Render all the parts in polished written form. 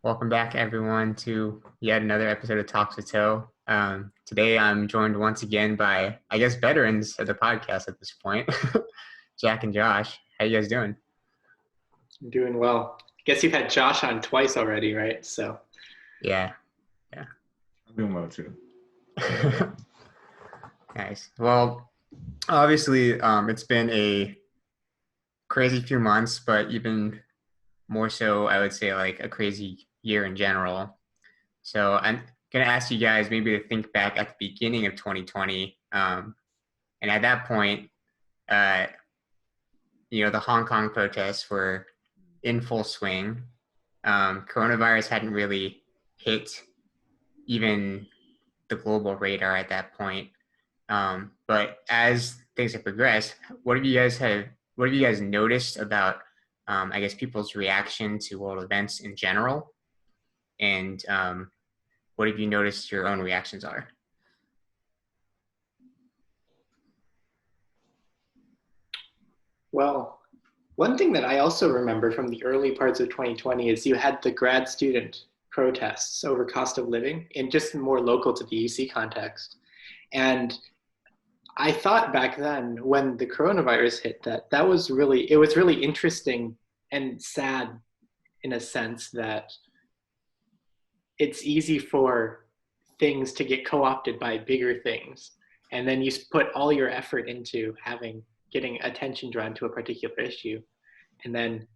Welcome back, everyone, to yet another episode of Talks with Toe. Today, I'm joined once again by, I guess, veterans of the podcast at this point, Jack and Josh. How you guys doing? I'm doing well. Guess you've had Josh on twice already, right? So Yeah, yeah. I'm doing well too. Nice. Well, obviously, it's been a crazy few months, but even more so, I would say, like a crazy year in general. So I'm gonna ask you guys maybe to think back at the beginning of 2020, and at that point, uh, the Hong Kong protests were in full swing. Coronavirus hadn't really hit even the global radar at that point. But as things have progressed, what have you guys noticed about, I guess, people's reaction to world events in general? And what have you noticed your own reactions are? well, one thing that I also remember from the early parts of 2020 is you had the grad student protests over cost of living and just more local to the UC context. And I thought back then when the coronavirus hit that it was really interesting and sad in a sense that it's easy for things to get co-opted by bigger things, and then you put all your effort into getting attention drawn to a particular issue, and then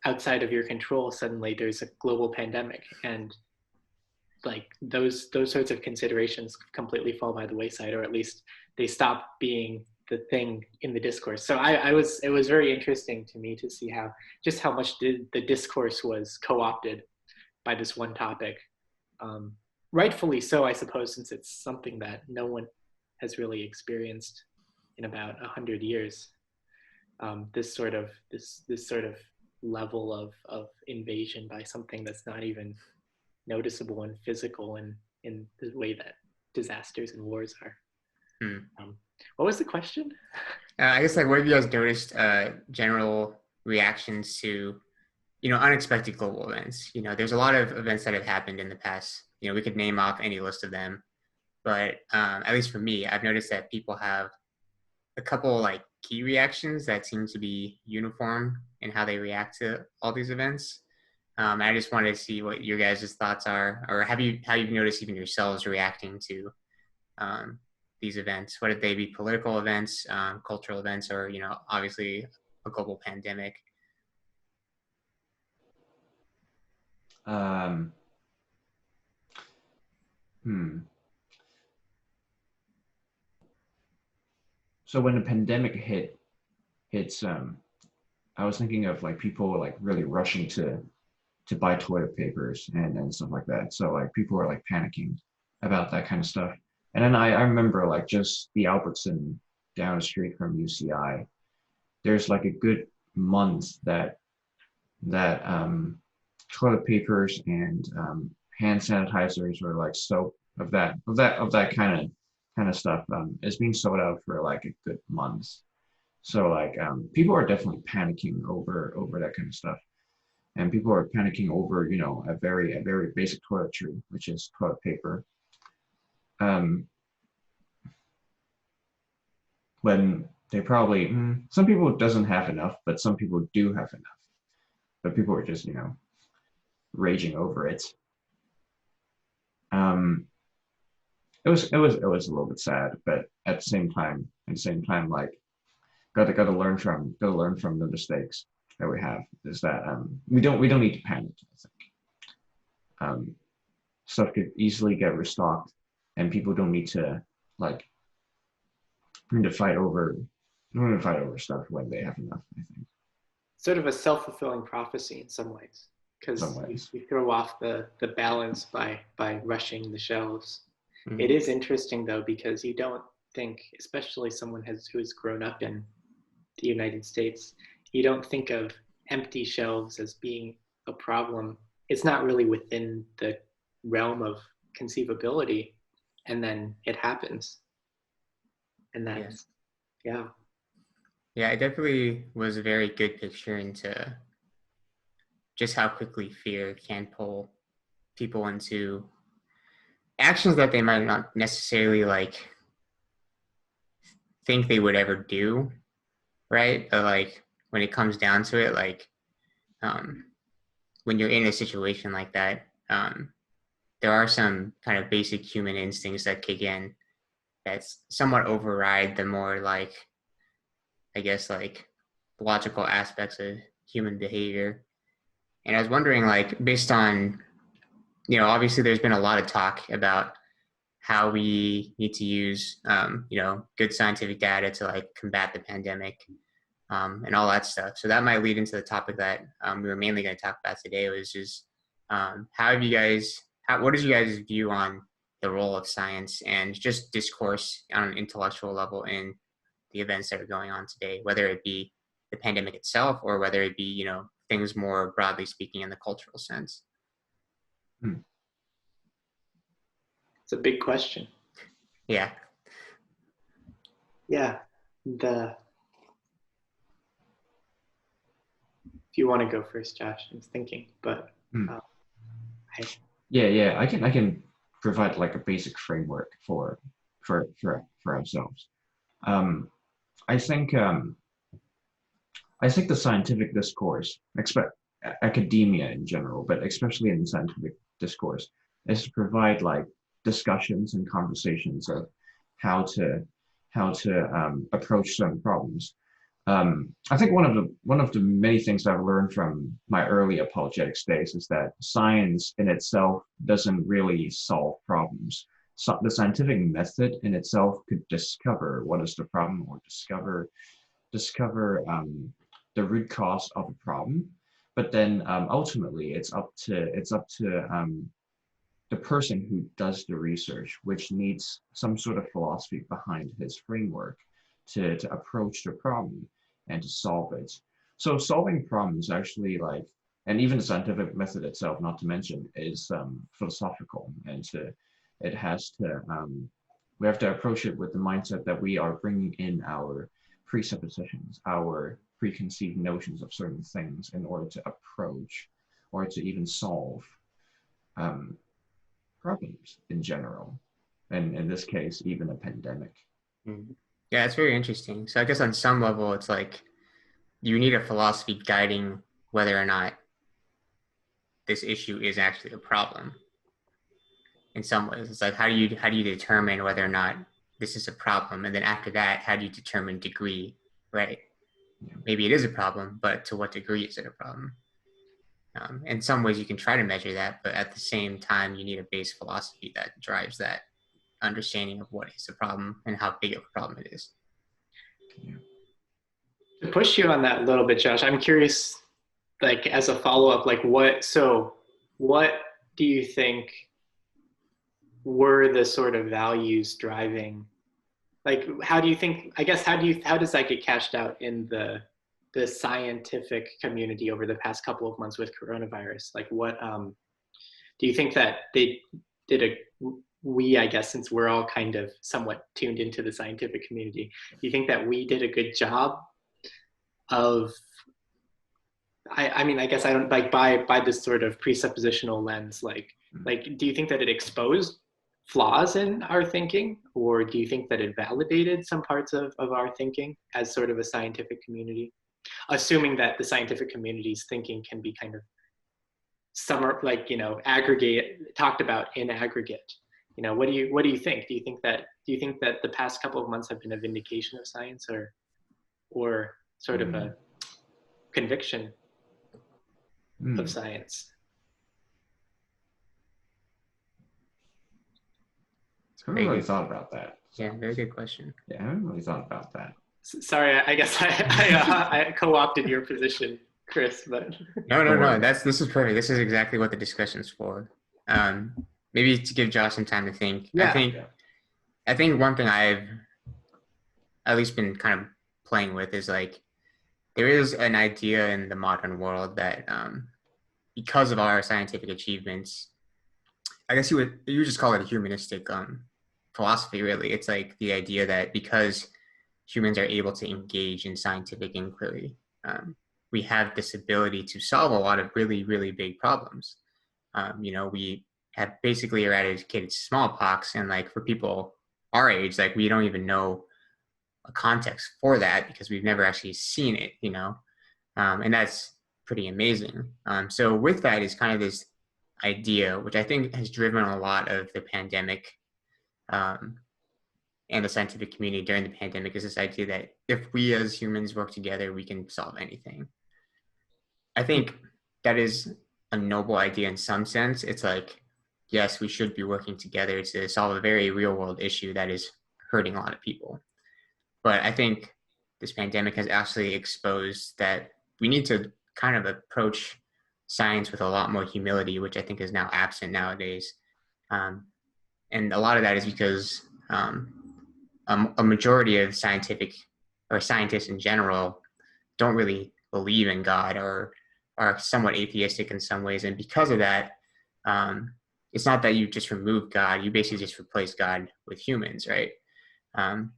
outside of your control suddenly there's a global pandemic, and like those sorts of considerations completely fall by the wayside, or at least they stop being the thing in the discourse. So it was very interesting to me to see how much the discourse was co-opted by this one topic. um, Rightfully so, I suppose, since it's something that no one has really experienced in about 100 years. This sort of level of invasion by something that's not even noticeable and physical in the way that disasters and wars are. Hmm. What was the question? I guess like what have you guys noticed general reactions to unexpected global events? There's a lot of events that have happened in the past. We could name off any list of them, but at least for me, I've noticed that people have a couple like key reactions that seem to be uniform in how they react to all these events. I just wanted to see what your guys' thoughts are, or how you've noticed even yourselves reacting to um, these events, whether they be political events, cultural events, or obviously a global pandemic. Um, hmm. So when the pandemic hits, I was thinking of like people like really rushing to buy toilet papers and stuff like that. So like people were like panicking about that kind of stuff. And then I remember like just the Albertson down the street from UCI. There's like a good month that toilet papers and hand sanitizers or like soap of that kind of stuff is being sold out for like a good month. So like people are definitely panicking over that kind of stuff, and people are panicking over a very basic toiletry, which is toilet paper. Um, when they probably some people doesn't have enough, but some people do have enough. But people are just raging over it. Um, it was a little bit sad, but at the same time, like gotta learn from the mistakes that we have. Is that we don't need to panic. I think stuff could easily get restocked, and people don't need to like need to fight over don't need to fight over stuff when they have enough. I think Sort of a self-fulfilling prophecy in some ways, in some because ways. you throw off the balance by rushing the shelves. It Mm-hmm. is interesting though, because you don't think, especially someone who's grown up in the United States, you don't think of empty shelves as being a problem. It's not really within the realm of conceivability, and then it happens, and Yeah, that's yeah. yeah, it definitely was a very good picture into just how quickly fear can pull people into actions that they might not necessarily like think they would ever do, right? But like when it comes down to it, like um, when you're in a situation like that, there are some kind of basic human instincts that kick in that somewhat override the more like, I guess, like logical aspects of human behavior. And I was wondering, like, based on, obviously there's been a lot of talk about how we need to use, good scientific data to like combat the pandemic, and all that stuff. So that might lead into the topic that we were mainly going to talk about today, was just what is you guys' view on the role of science and just discourse on an intellectual level in the events that are going on today, whether it be the pandemic itself or whether it be, things more broadly speaking in the cultural sense. It's a big question. Yeah. Yeah. If you want to go first, Josh, I was thinking, but yeah, I can provide like a basic framework for ourselves. I think the scientific discourse, expect academia in general, but especially in scientific discourse, is to provide like discussions and conversations of how to approach certain problems. I think one of the many things I've learned from my early apologetics days is that science in itself doesn't really solve problems. So the scientific method in itself could discover what is the problem or discover the root cause of a problem, but then ultimately it's up to the person who does the research, which needs some sort of philosophy behind his framework to approach the problem and to solve it. So solving problems actually like, and even the scientific method itself, not to mention, is philosophical, and it has to, we have to approach it with the mindset that we are bringing in our presuppositions, our preconceived notions of certain things in order to approach or to even solve problems in general, and in this case, even a pandemic. Mm-hmm. Yeah, it's very interesting. So I guess on some level, it's like you need a philosophy guiding whether or not this issue is actually a problem. In some ways, it's like how do you determine whether or not this is a problem, and then after that, how do you determine degree, right? Yeah. Maybe it is a problem, but to what degree is it a problem? In some ways, you can try to measure that, but at the same time, you need a base philosophy that drives that understanding of what is a problem and how big of a problem it is. Yeah. To push you on that a little bit, Josh, I'm curious, like as a follow-up, like what do you think were the sort of values driving, like how do you think, I guess, how does that get cashed out in the scientific community over the past couple of months with coronavirus? Like what do you think that they did I guess, since we're all kind of somewhat tuned into the scientific community, do you think that we did a good job of, I mean, I guess I don't, like by this sort of presuppositional lens, like do you think that it exposed flaws in our thinking, or do you think that it validated some parts of our thinking as sort of a scientific community, assuming that the scientific community's thinking can be kind of like, aggregate, talked about in aggregate? What do you think? Do you think that the past couple of months have been a vindication of science, or sort of a conviction of science? I haven't really thought about that. Yeah, very good question. Yeah, I haven't really thought about that. Sorry, I guess I co-opted your position, Chris, but no. This is perfect. This is exactly what the discussion's for. Maybe to give Josh some time to think. Yeah. I think one thing I've at least been kind of playing with is like there is an idea in the modern world that because of our scientific achievements, I guess you would just call it a humanistic philosophy. Really, it's like the idea that because humans are able to engage in scientific inquiry, we have this ability to solve a lot of really, really big problems. We have basically eradicated smallpox, and like for people our age, like we don't even know a context for that because we've never actually seen it, and that's pretty amazing. So with that is kind of this idea, which I think has driven a lot of the pandemic um, and the scientific community during the pandemic, is this idea that if we as humans work together, we can solve anything. I think that is a noble idea in some sense. It's like, yes, we should be working together to solve a very real world issue that is hurting a lot of people. But I think this pandemic has actually exposed that we need to kind of approach science with a lot more humility, which I think is now absent nowadays. Um, and a lot of that is because a majority of scientific or scientists in general don't really believe in God or are somewhat atheistic in some ways. And because of that, it's not that you just remove God, you basically just replace God with humans, right? Um,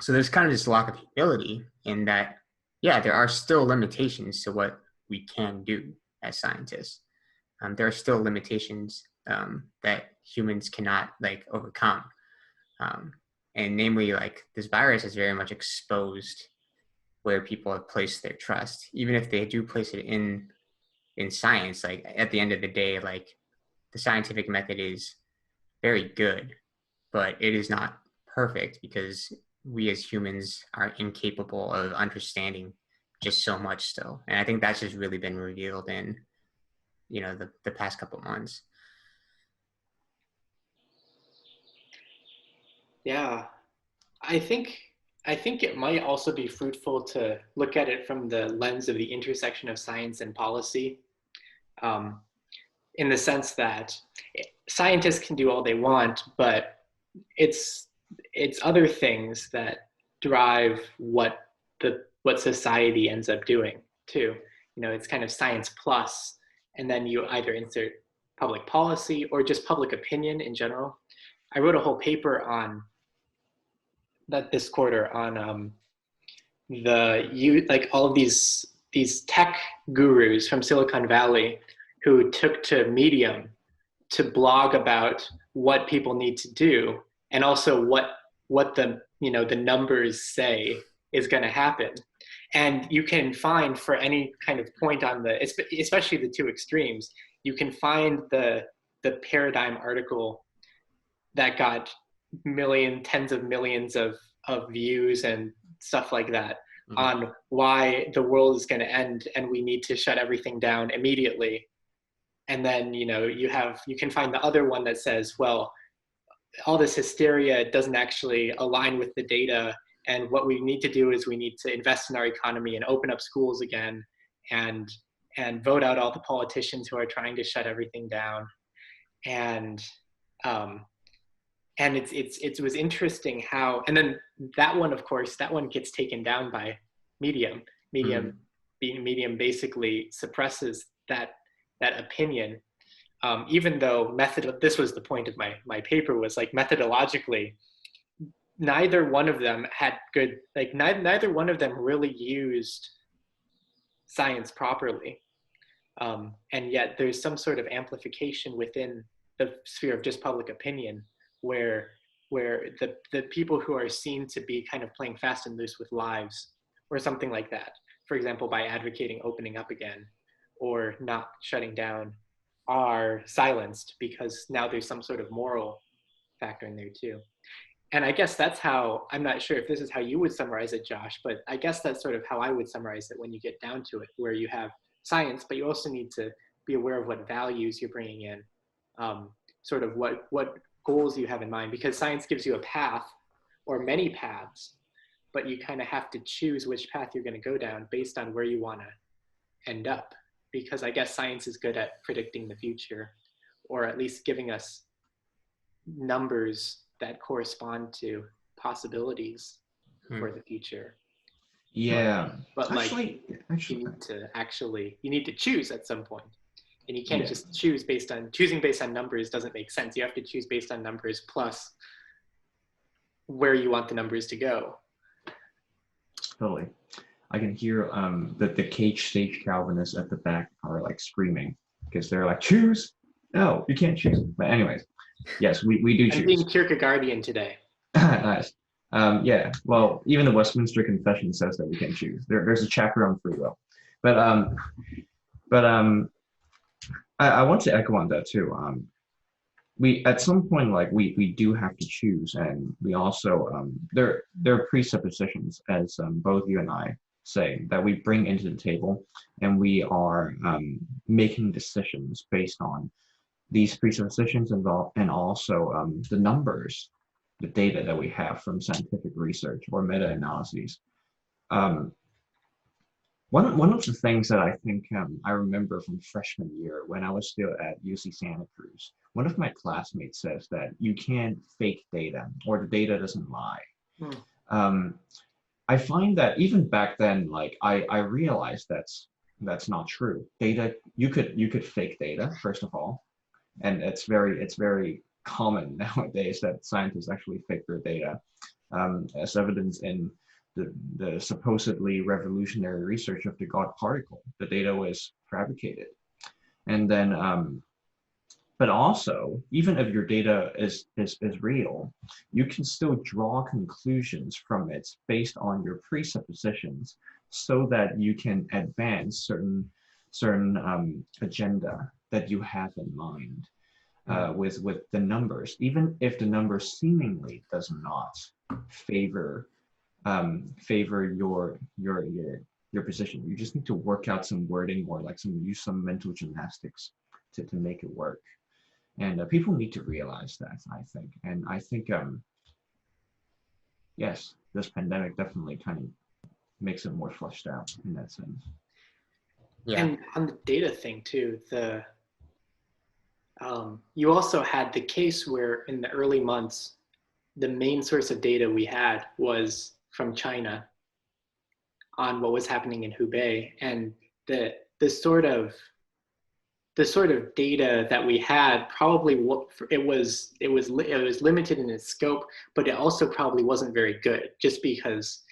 so there's kind of this lack of humility in that, yeah, there are still limitations to what we can do as scientists. There are still limitations that humans cannot like overcome. Um, and namely, like this virus has very much exposed where people have placed their trust, even if they do place it in science. Like at the end of the day, like the scientific method is very good, but it is not perfect because we as humans are incapable of understanding just so much still. And I think that's just really been revealed in, the past couple of months. Yeah, I think I think it might also be fruitful to look at it from the lens of the intersection of science and policy, um, in the sense that scientists can do all they want, but it's it's other things that drive what society ends up doing too. It's kind of science plus, and then you either insert public policy or just public opinion in general. I wrote a whole paper on that this quarter on like all of these tech gurus from Silicon Valley who took to Medium to blog about what people need to do, and also what the numbers say is going to happen. And you can find, for any kind of point on especially the two extremes, you can find the paradigm article that got tens of millions of views and stuff like that, on why the world is going to end and we need to shut everything down immediately. And then you can find the other one that says, well, all this hysteria doesn't actually align with the data, and what we need to do is we need to invest in our economy and open up schools again, and vote out all the politicians who are trying to shut everything down. And it was interesting how, and then that one, of course, that one gets taken down by Medium. Medium basically suppresses that opinion, even though this was the point of my paper, was like methodologically, neither one of them had good, like neither one of them really used science properly. And yet there's some sort of amplification within the sphere of just public opinion where the people who are seen to be kind of playing fast and loose with lives or something like that, for example, by advocating opening up again or not shutting down, are silenced because now there's some sort of moral factor in there too. And I guess that's how, I'm not sure if this is how you would summarize it, Josh, but I guess that's sort of how I would summarize it when you get down to it, where you have science, but you also need to be aware of what values you're bringing in, sort of what goals you have in mind, because science gives you a path or many paths, but you kind of have to choose which path you're going to go down based on where you want to end up. Because I guess science is good at predicting the future, or at least giving us numbers that correspond to possibilities for the future. Yeah. But actually, you need to choose at some point. And you can't just choosing based on numbers doesn't make sense. You have to choose based on numbers plus where you want the numbers to go. Totally. I can hear the cage stage Calvinists at the back are like screaming because they're like, choose. No, you can't choose. But anyways, yes, we do I'm being choose. Kierkegaardian today. Nice. Yeah. Well, even the Westminster Confession says that we can choose. There's a chapter on free will, but but I want to echo on that too. We at some point like we do have to choose, and we also there are presuppositions, as both you and I say, that we bring into the table, and we are making decisions based on these presuppositions involved, and also the numbers, the data that we have from scientific research or meta-analyses. Um, one of the things that I think I remember from freshman year when I was still at UC Santa Cruz, one of my classmates says that you can't fake data or the data doesn't lie. Hmm. Um, I find that even back then, like I realized that's not true. Data, you could fake data, first of all, and it's very common nowadays that scientists actually fake their data, as evidence in the supposedly revolutionary research of the God particle. The data was fabricated, and then but also, even if your data is real, you can still draw conclusions from it based on your presuppositions, so that you can advance certain agenda that you have in mind, with the numbers, even if the numbers seemingly does not favor favor your position. You just need to work out some wording, or like use some mental gymnastics to make it work. And people need to realize that, I think. And I think yes, this pandemic definitely kind of makes it more fleshed out in that sense. Yeah. And on the data thing too, you also had the case where in the early months, the main source of data we had was from China on what was happening in Hubei, and the the sort of the sort of data that we had probably it was limited in its scope, but it also probably wasn't very good, just because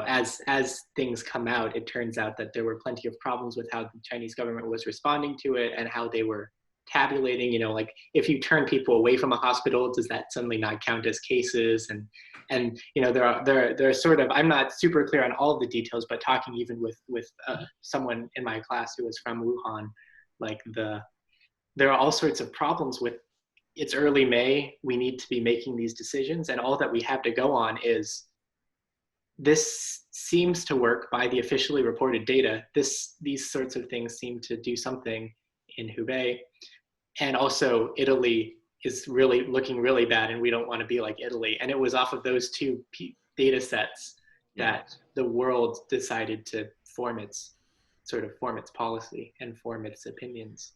as things come out, it turns out that there were plenty of problems with how the Chinese government was responding to it and how they were tabulating. Like if you turn people away from a hospital, does that suddenly not count as cases? And there are sort of, I'm not super clear on all of the details, but talking even with someone in my class who was from Wuhan, like there are all sorts of problems with, it's early May, we need to be making these decisions, and all that we have to go on is this seems to work by the officially reported data. These sorts of things seem to do something in Hubei, and also Italy is really looking really bad, and we don't want to be like Italy. And it was off of those two data sets that the world decided to form its policy and form its opinions.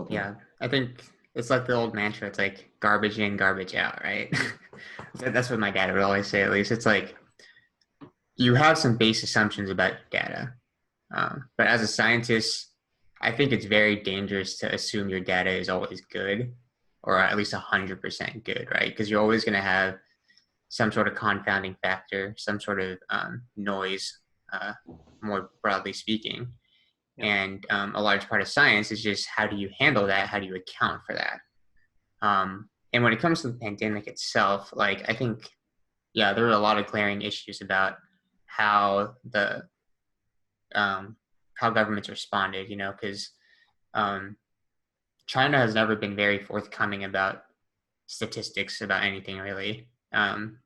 Yeah. I think it's like the old mantra. It's like garbage in, garbage out, right? That's what my dad would always say, at least. It's like you have some base assumptions about data. But as a scientist, I think it's very dangerous to assume your data is always good, or at least 100% good, right? Because you're always going to have some sort of confounding factor, some sort of noise, more broadly speaking. Yeah. And a large part of science is just how do you handle that? How do you account for that? And when it comes to the pandemic itself, like I think, yeah, there were a lot of glaring issues about how how governments responded, because China has never been very forthcoming about statistics about anything really. And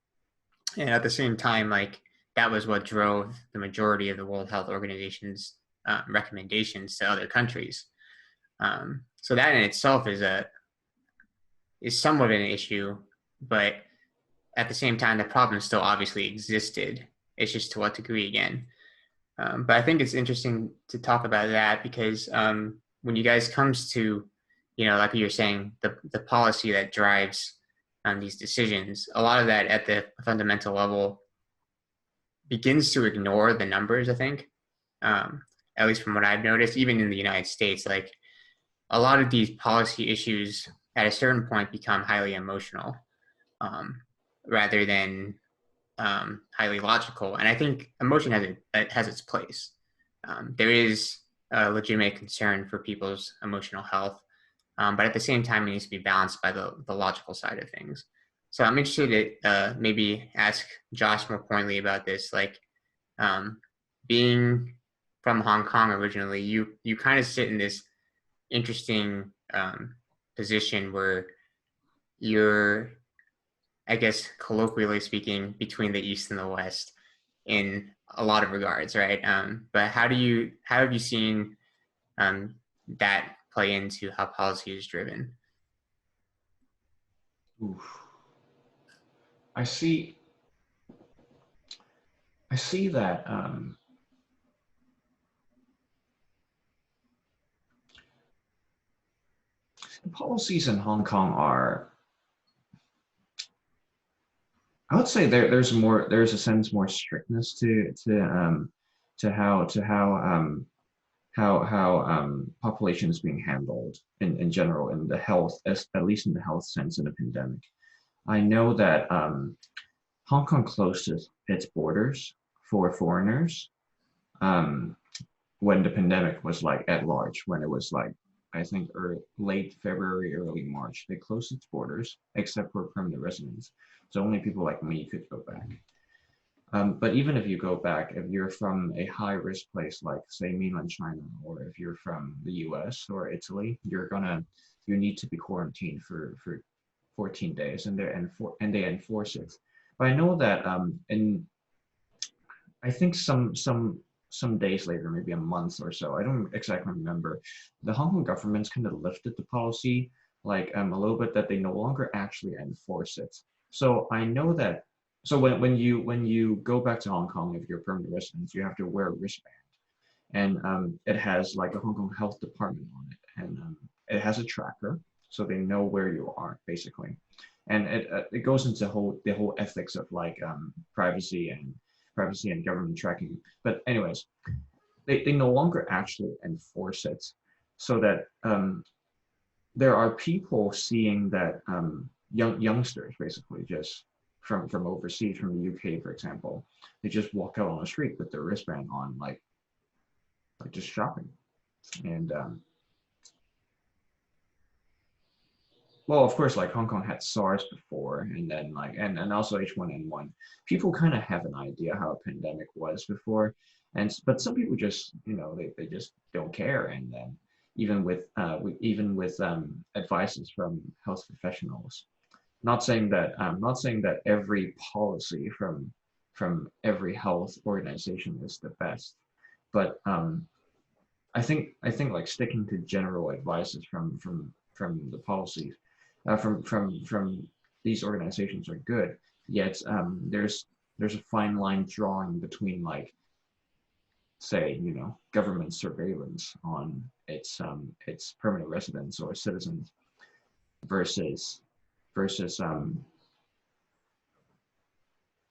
at the same time, like that was what drove the majority of the World Health Organization's recommendations to other countries. So that in itself is somewhat an issue, but at the same time, the problem still obviously existed. It's just to what degree again. But I think it's interesting to talk about that because when you guys comes to, like you're saying, the policy that drives these decisions, a lot of that at the fundamental level begins to ignore the numbers, I think, at least from what I've noticed, even in the United States, like a lot of these policy issues at a certain point become highly emotional rather than highly logical. And I think emotion has its place. There is a legitimate concern for people's emotional health, but at the same time, it needs to be balanced by the logical side of things. So I'm interested to maybe ask Josh more pointedly about this. Like, being from Hong Kong originally, you kind of sit in this interesting position where you're, I guess, colloquially speaking, between the East and the West in a lot of regards, right? But how have you seen that play into how policy is driven? Oof. I see. I see that the policies in Hong Kong are. I would say there's more. There's a sense more strictness to how population is being handled in general in the health, at least in the health sense in the pandemic. I know that Hong Kong closed its borders for foreigners um, when the pandemic was like at large, when it was like, I think late February, early March. They closed its borders except for permanent residents. So only people like me could go back. But even if you go back, if you're from a high risk place like say mainland China, or if you're from the US or Italy, you need to be quarantined for 14 days, and they enforce it. But I know that in I think some days later, maybe a month or so, I don't exactly remember, the Hong Kong government's kind of lifted the policy like a little bit, that they no longer actually enforce it. So I know that, so when you go back to Hong Kong, if you're a permanent resident, you have to wear a wristband, and it has like a Hong Kong Health Department on it, and it has a tracker, so they know where you are basically, and it goes into the whole ethics of like privacy and government tracking. But anyways, they no longer actually enforce it, so that there are people seeing that youngsters basically just from overseas, from the UK, for example, they just walk out on the street with their wristband on, like just shopping. And well, of course, like Hong Kong had SARS before, and then like and also H1N1. People kind of have an idea how a pandemic was before, and but some people just they just don't care. And then even with advices from health professionals, not saying that every policy from every health organization is the best, but I think like sticking to general advices from the policies from these organizations are good. Yet there's a fine line drawing between, like, say, government surveillance on its permanent residents or citizens versus versus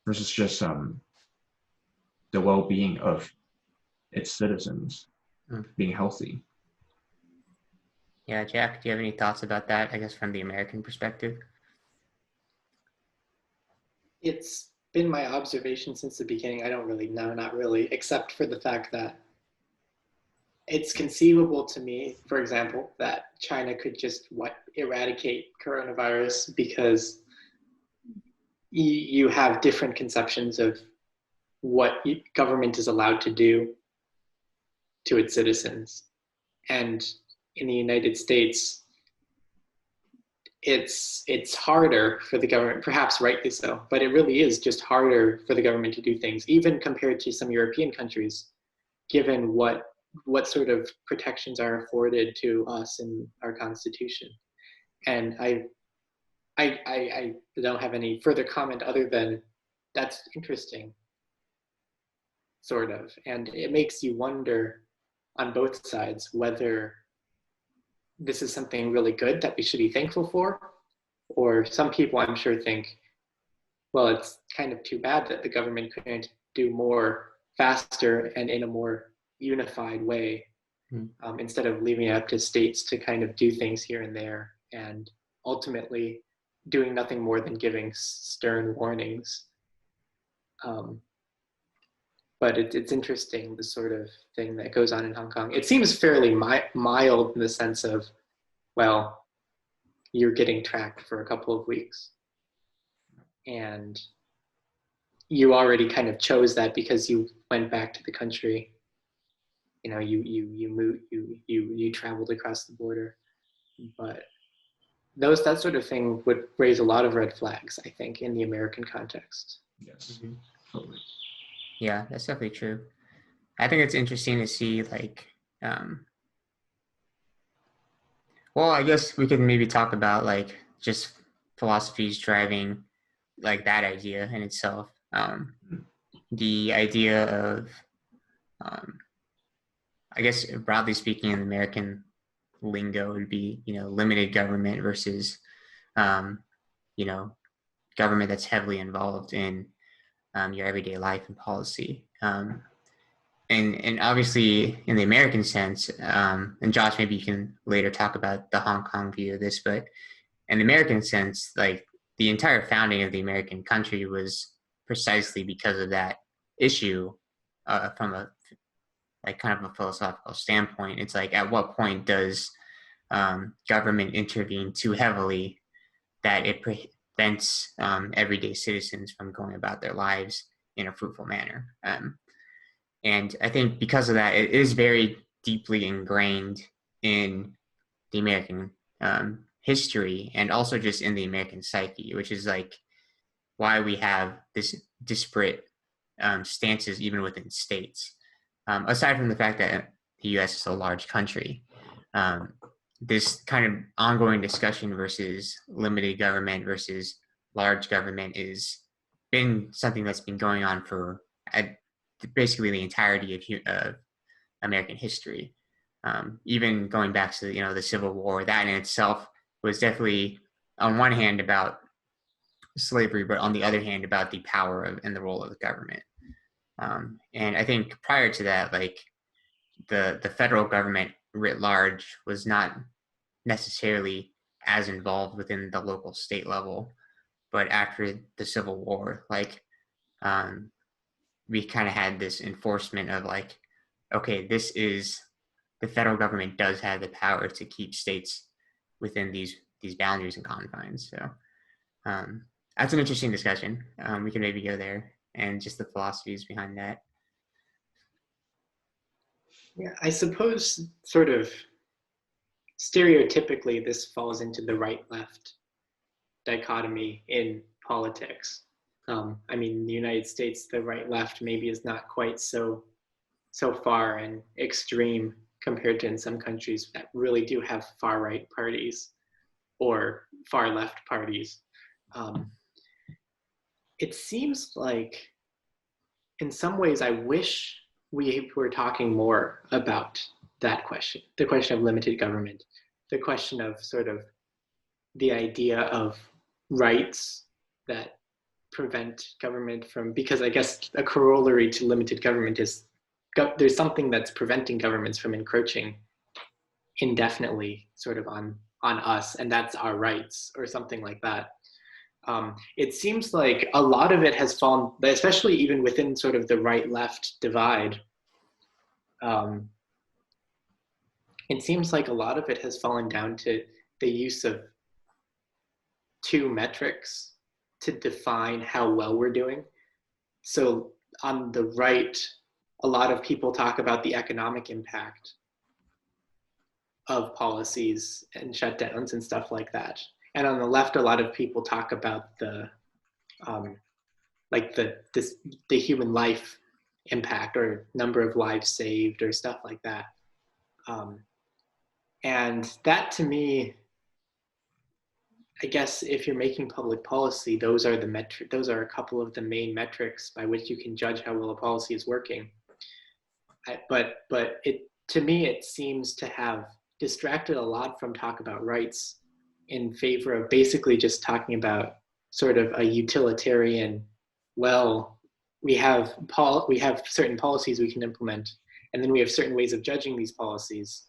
versus just the well-being of its citizens Mm. being healthy. Yeah, Jack, do you have any thoughts about that? I guess from the American perspective. It's been my observation since the beginning. I don't really know, not really, except for the fact that it's conceivable to me, for example, that China could just eradicate coronavirus because you have different conceptions of what government is allowed to do to its citizens. And in the United States, it's harder for the government, perhaps rightly so, but it really is just harder for the government to do things, even compared to some European countries, given what sort of protections are afforded to us in our Constitution. And I don't have any further comment other than that's interesting, sort of. And it makes you wonder on both sides whether this is something really good that we should be thankful for, or some people I'm sure think, well, it's kind of too bad that the government couldn't do more faster and in a more unified way, instead of leaving it up to states to kind of do things here and there, and ultimately doing nothing more than giving stern warnings. Um, but it's interesting, the sort of thing that goes on in Hong Kong. It seems fairly mild in the sense of, well, you're getting tracked for a couple of weeks. And you already kind of chose that because you went back to the country. You know, you moved, you traveled across the border. But that sort of thing would raise a lot of red flags, I think, in the American context. Yes, Mhm. totally. Yeah, that's definitely true. I think it's interesting to see like well, I guess we could maybe talk about like just philosophies driving like that idea in itself. The idea of um, I guess broadly speaking in American lingo would be, limited government versus, um, you know, government that's heavily involved in your everyday life and policy. And obviously in the American sense, and Josh, maybe you can later talk about the Hong Kong view of this, but in the American sense, like the entire founding of the American country was precisely because of that issue from a like kind of a philosophical standpoint. It's like at what point does government intervene too heavily that it prevents everyday citizens from going about their lives in a fruitful manner? And I think because of that, it is very deeply ingrained in the American history and also just in the American psyche, which is like why we have this disparate stances even within states. Aside from the fact that the U.S. is a large country, um, this kind of ongoing discussion versus limited government versus large government is been something that's been going on for basically the entirety of American history. Even going back to the Civil War, that in itself was definitely on one hand about slavery, but on the other hand about the power of and the role of the government. And I think prior to that, like the federal government writ large was not necessarily as involved within the local state level, but after the Civil War, like um, we kind of had this enforcement of like, okay, this is the federal government does have the power to keep states within these boundaries and confines. So that's an interesting discussion. We can maybe go there and just the philosophies behind that. Yeah, I suppose sort of stereotypically this falls into the right-left dichotomy in politics. I mean, in the United States, the right-left maybe is not quite so far and extreme compared to in some countries that really do have far-right parties or far-left parties. It seems like in some ways I wish we were talking more about that question, the question of limited government, the question of sort of the idea of rights that prevent government from, because I guess a corollary to limited government is there's something that's preventing governments from encroaching indefinitely sort of on us, and that's our rights or something like that. It seems like a lot of it has fallen, especially even within sort of the right-left divide. It seems like a lot of it has fallen down to the use of two metrics to define how well we're doing. So on the right, a lot of people talk about the economic impact of policies and shutdowns and stuff like that. And on the left, a lot of people talk about the like the human life impact or number of lives saved or stuff like that. And that to me, I guess if you're making public policy, those are a couple of the main metrics by which you can judge how well a policy is working. But to me, it seems to have distracted a lot from talk about rights in favor of basically just talking about sort of a utilitarian, well, we have certain policies we can implement, and then we have certain ways of judging these policies.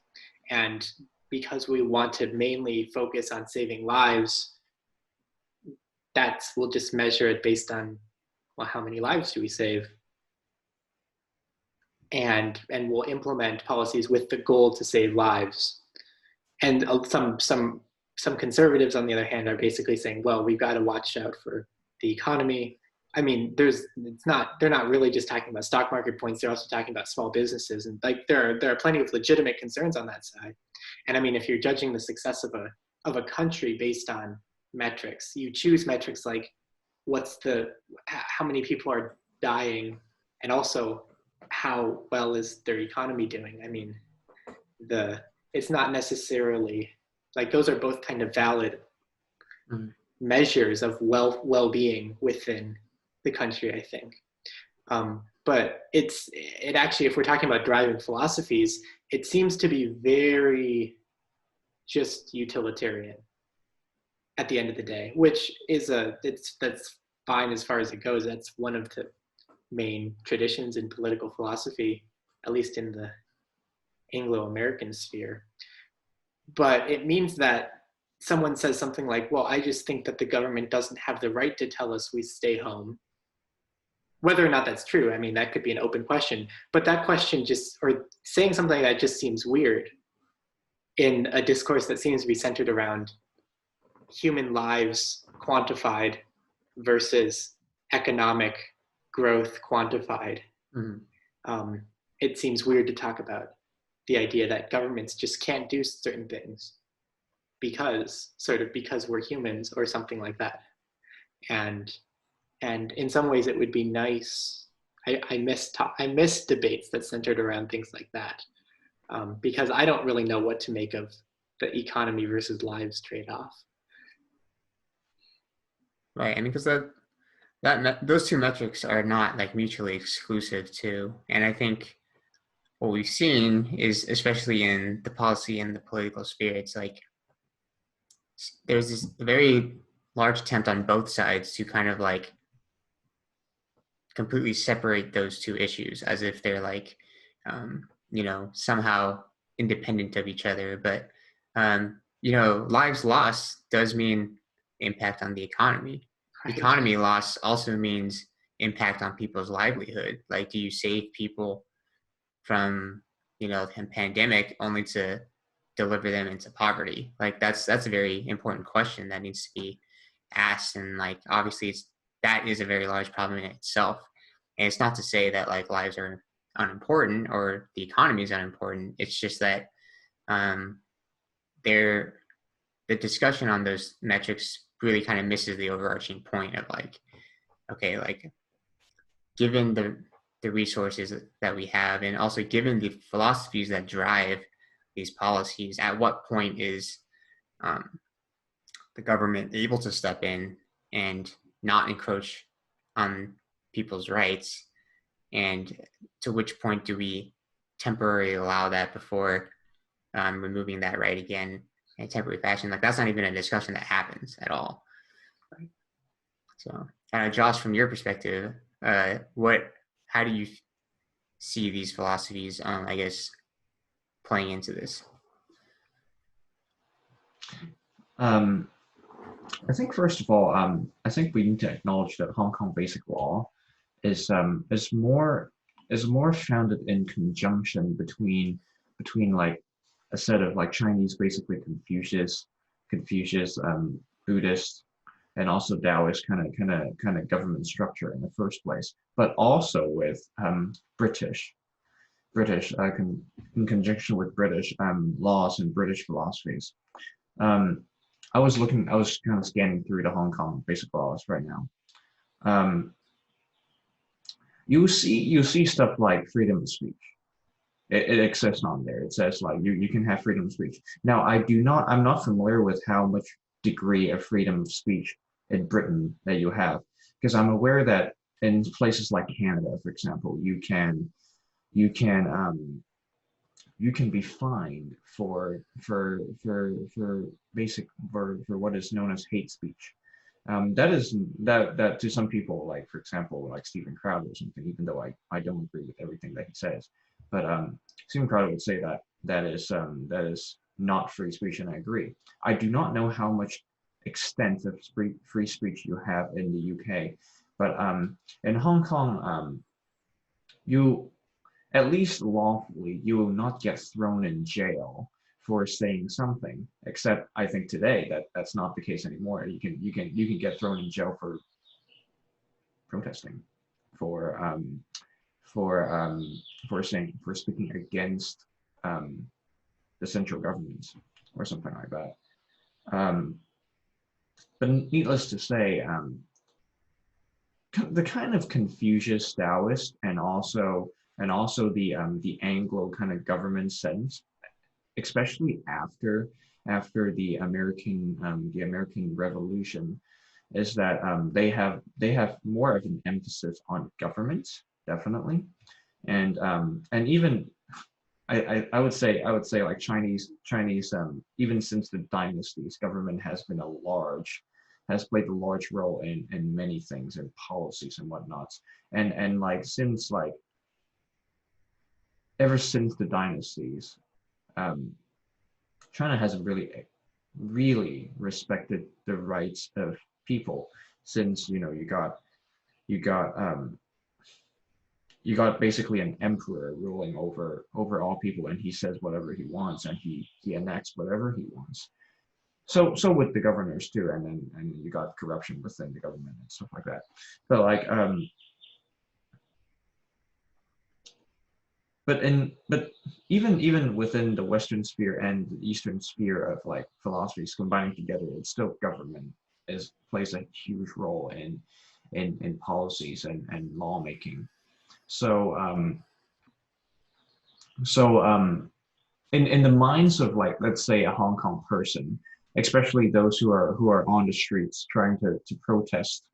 And because we want to mainly focus on saving lives, we'll just measure it based on well, how many lives do we save? And we'll implement policies with the goal to save lives. And some conservatives, on the other hand, are basically saying, well, we've got to watch out for the economy. I mean, they're not really just talking about stock market points. They're also talking about small businesses, and like there are plenty of legitimate concerns on that side. And I mean, if you're judging the success of a country based on metrics, you choose metrics like how many people are dying, and also how well is their economy doing. I mean, it's not necessarily like those are both kind of valid measures of well-being within the country, I think. But it actually, if we're talking about driving philosophies, it seems to be very just utilitarian at the end of the day, which is that's fine as far as it goes. That's one of the main traditions in political philosophy, at least in the Anglo-American sphere. But it means that someone says something like, well, I just think that the government doesn't have the right to tell us we stay home. Whether or not that's true, I mean, that could be an open question. But that question or saying something like that just seems weird in a discourse that seems to be centered around human lives quantified versus economic growth quantified. It seems weird to talk about the idea that governments just can't do certain things because we're humans or something like that. And in some ways it would be nice. I miss debates that centered around things like that, because I don't really know what to make of the economy versus lives trade-off. Right. I mean, because those two metrics are not like mutually exclusive too. And I think what we've seen is, especially in the policy and the political sphere, it's like there's this very large attempt on both sides to kind of like completely separate those two issues as if they're like, somehow independent of each other. But, lives lost does mean impact on the economy. Right. Economy loss also means impact on people's livelihood. Like, do you save people from, the pandemic only to deliver them into poverty? Like, that's a very important question that needs to be asked. And like, obviously that is a very large problem in itself. And it's not to say that like lives are unimportant or the economy is unimportant. It's just that the discussion on those metrics really kind of misses the overarching point of like, okay, like given the resources that we have, and also given the philosophies that drive these policies, at what point is the government able to step in and not encroach on people's rights, and to which point do we temporarily allow that before removing that right again in a temporary fashion? Like, that's not even a discussion that happens at all. Right? So, Josh, from your perspective, how do you see these philosophies, I guess, playing into this? I think first of all, I think we need to acknowledge that Hong Kong Basic Law is more founded in conjunction between like a set of like Chinese, basically Confucius, Buddhist, and also Taoist kind of government structure in the first place, but also with British in conjunction with British laws and British philosophies. I was kind of scanning through the Hong Kong Basic Laws right now. You see stuff like freedom of speech. It exists on there. It says like you can have freedom of speech. Now I'm not familiar with how much degree of freedom of speech in Britain that you have, because I'm aware that in places like Canada, for example, you can be fined for what is known as hate speech. That to some people, like for example, like Stephen Crowder or something, even though I don't agree with everything that he says, but Stephen Crowder would say that is not free speech, and I agree. I do not know how much extent of free speech you have in the UK, But in Hong Kong, you at least lawfully, you will not get thrown in jail for saying something. Except I think today that that's not the case anymore. You can get thrown in jail for protesting, for for um, for speaking against um, the central government or something like that. Um, but needless to say, the kind of Confucius Taoist and also the Anglo kind of government sense, especially after the American Revolution, is that they have more of an emphasis on government, definitely, and even I would say like Chinese even since the dynasties, government has played a large role in many things and policies and whatnot. And like since like ever since the dynasties, um, China hasn't really respected the rights of people, since you got you got basically an emperor ruling over all people, and he says whatever he wants, and he enacts whatever he wants. So with the governors too, and you got corruption within the government and stuff like that. But like but even within the Western sphere and the Eastern sphere of like philosophies combining together, it's still government plays a huge role in policies and lawmaking. So so in the minds of, like, let's say, a Hong Kong person, especially those who are on the streets trying to protest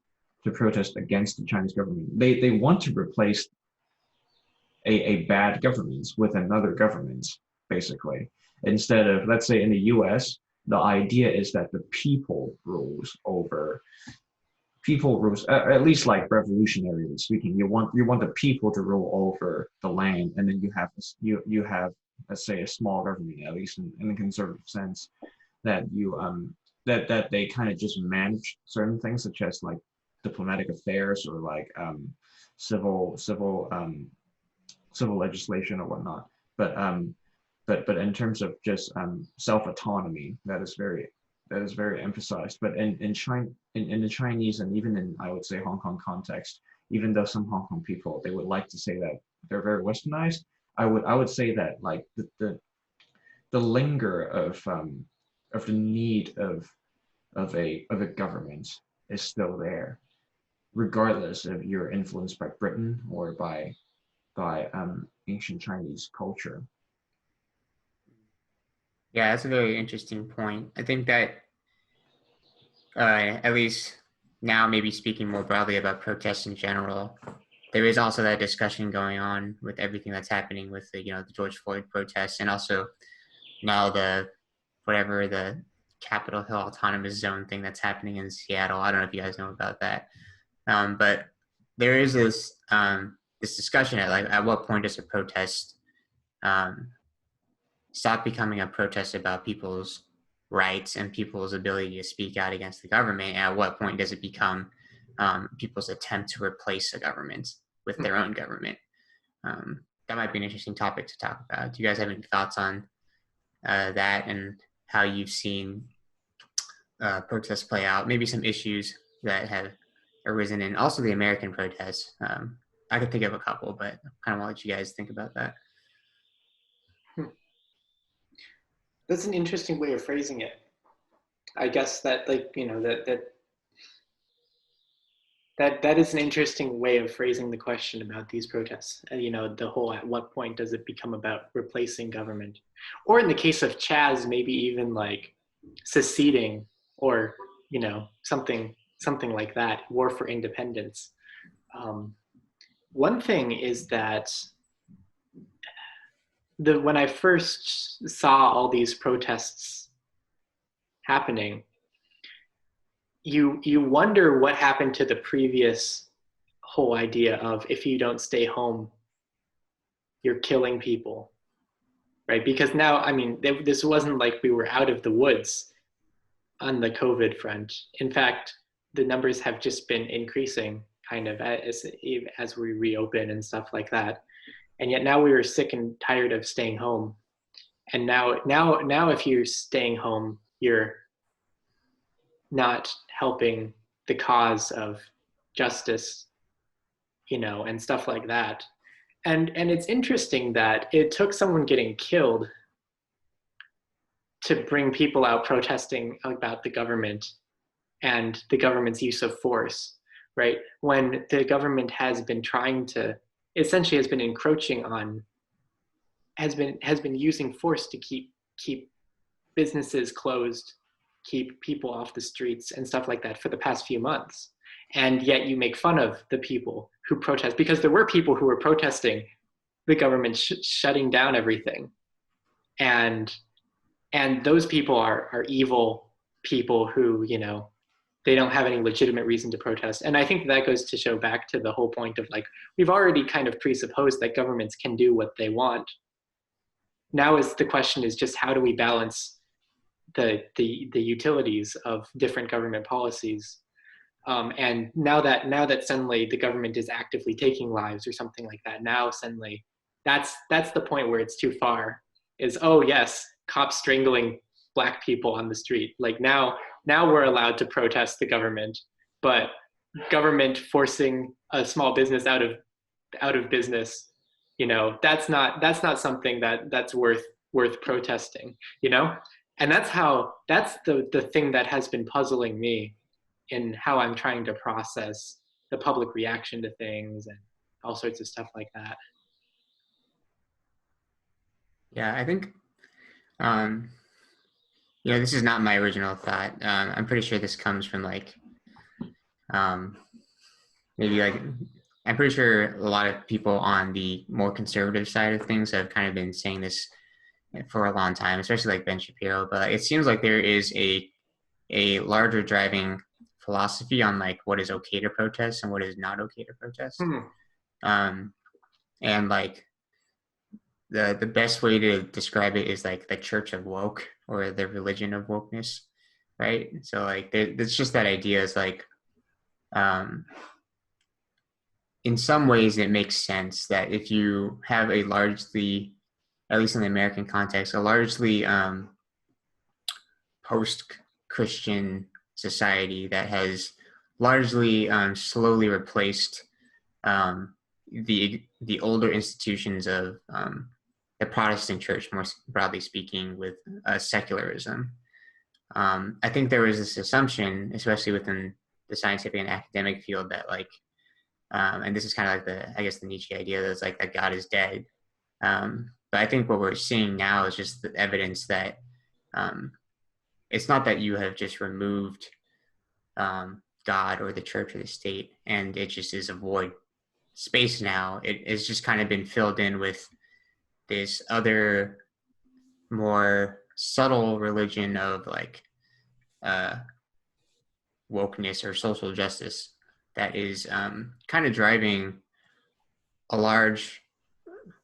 against the Chinese government, they want to replace a bad government with another government, basically. Instead of, let's say, in the US, the idea is that the people rules, at least like revolutionarily speaking. You want the people to rule over the land, and then you have, let's say, a small government, at least in a conservative sense, that that they kind of just manage certain things, such as like diplomatic affairs, or like civil civil civil legislation or whatnot. But in terms of just self autonomy, that is very emphasized. But in China, in the Chinese, and even in, I would say, Hong Kong context, even though some Hong Kong people, they would like to say that they're very westernized, I would say that, like, the linger of the need of a government is still there, regardless if you're influenced by Britain or by ancient Chinese culture. Yeah, that's a very interesting point. I think that at least now, maybe speaking more broadly about protests in general, there is also that discussion going on with everything that's happening with the George Floyd protests, and also now the Capitol Hill Autonomous Zone thing that's happening in Seattle. I don't know if you guys know about that, but there is this discussion at what point does a protest um, stop becoming a protest about people's rights and people's ability to speak out against the government, and at what point does it become people's attempt to replace the government with their own government? That might be an interesting topic to talk about. Do you guys have any thoughts on that, and how you've seen protests play out? Maybe some issues that have arisen in also the American protests. I could think of a couple, but I kind of want to let you guys think about that. That's an interesting way of phrasing it. I guess that, like, that is an interesting way of phrasing the question about these protests. The whole, at what point does it become about replacing government? Or in the case of Chaz, maybe even like seceding, or something like that, war for independence. One thing is that when I first saw all these protests happening, you wonder what happened to the previous whole idea of, if you don't stay home, you're killing people, right? Because now, I mean, this wasn't like we were out of the woods on the COVID front. In fact, the numbers have just been increasing kind of as we reopen and stuff like that. And yet now we were sick and tired of staying home. And now if you're staying home, you're not helping the cause of justice, and stuff like that. And it's interesting that it took someone getting killed to bring people out protesting about the government and the government's use of force, right? When the government has been trying to, essentially has been encroaching on, has been using force to keep businesses closed, keep people off the streets and stuff like that for the past few months. And yet you make fun of the people who protest, because there were people who were protesting the government shutting down everything. And those people are evil people who, they don't have any legitimate reason to protest. And I think that goes to show back to the whole point of like, we've already kind of presupposed that governments can do what they want. Now is the question is just how do we balance the utilities of different government policies? And now that suddenly the government is actively taking lives or something like that, now suddenly that's the point where it's too far. Is, oh yes, cops strangling Black people on the street. Like now we're allowed to protest the government, but government forcing a small business out of business, that's not something that's worth protesting, And that's the thing that has been puzzling me in how I'm trying to process the public reaction to things and all sorts of stuff like that. Yeah, I think, this is not my original thought. I'm pretty sure this comes from maybe I'm pretty sure a lot of people on the more conservative side of things have kind of been saying this for a long time, especially like Ben Shapiro. But it seems like there is a larger driving philosophy on like what is okay to protest and what is not okay to protest. And like the best way to describe it is like the church of woke or the religion of wokeness, right? So like it's just that idea is like in some ways it makes sense that if you have a largely, at least in the American context, a largely post-Christian society that has largely slowly replaced the older institutions of the Protestant church, more broadly speaking, with secularism. I think there was this assumption, especially within the scientific and academic field, that like, and this is kind of like the Nietzsche idea that's like that God is dead. But I think what we're seeing now is just the evidence that it's not that you have just removed God or the church or the state and it just is a void space now. It has just kind of been filled in with this other more subtle religion of like wokeness or social justice that is kind of driving a large